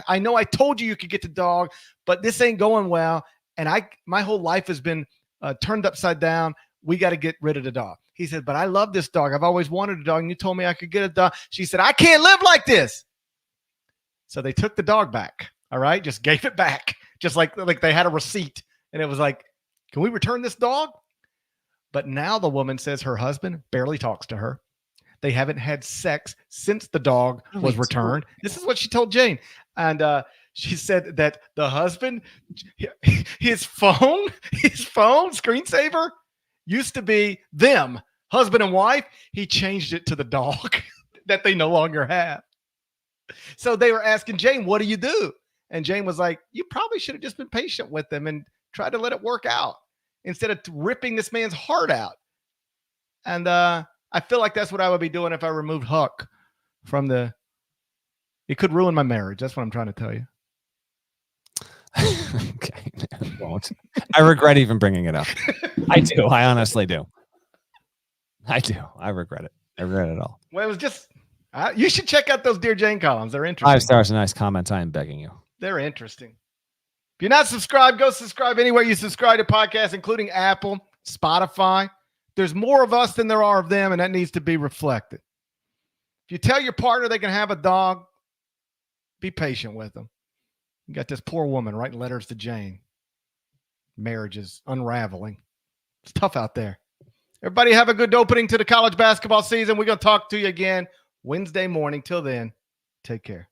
I know I told you could get the dog, but this ain't going well. And my whole life has been turned upside down. We got to get rid of the dog. He said, but I love this dog. I've always wanted a dog, and you told me I could get a dog. She said, I can't live like this. So they took the dog back. All right. Just gave it back. Just like they had a receipt. And it was like, can we return this dog? But now the woman says her husband barely talks to her. They haven't had sex since the dog was returned. This is what she told Jane. And she said that the husband, his phone screensaver used to be them, husband and wife. He changed it to the dog that they no longer have. So they were asking Jane, what do you do? And Jane was like, you probably should have just been patient with them and tried to let it work out instead of ripping this man's heart out. And I feel like that's what I would be doing if I removed Huck from it could ruin my marriage. That's what I'm trying to tell you. Okay. I won't. I regret even bringing it up. I do. I honestly do. I do. I regret it. I regret it all. Well, it was just, you should check out those Dear Jane columns. They're interesting. 5 stars and nice comments. I am begging you. They're interesting. If you're not subscribed, go subscribe anywhere you subscribe to podcasts, including Apple, Spotify. There's more of us than there are of them, and that needs to be reflected. If you tell your partner they can have a dog, be patient with them. You got this poor woman writing letters to Jane. Marriage is unraveling. It's tough out there. Everybody have a good opening to the college basketball season. We're going to talk to you again Wednesday morning. Till then, take care.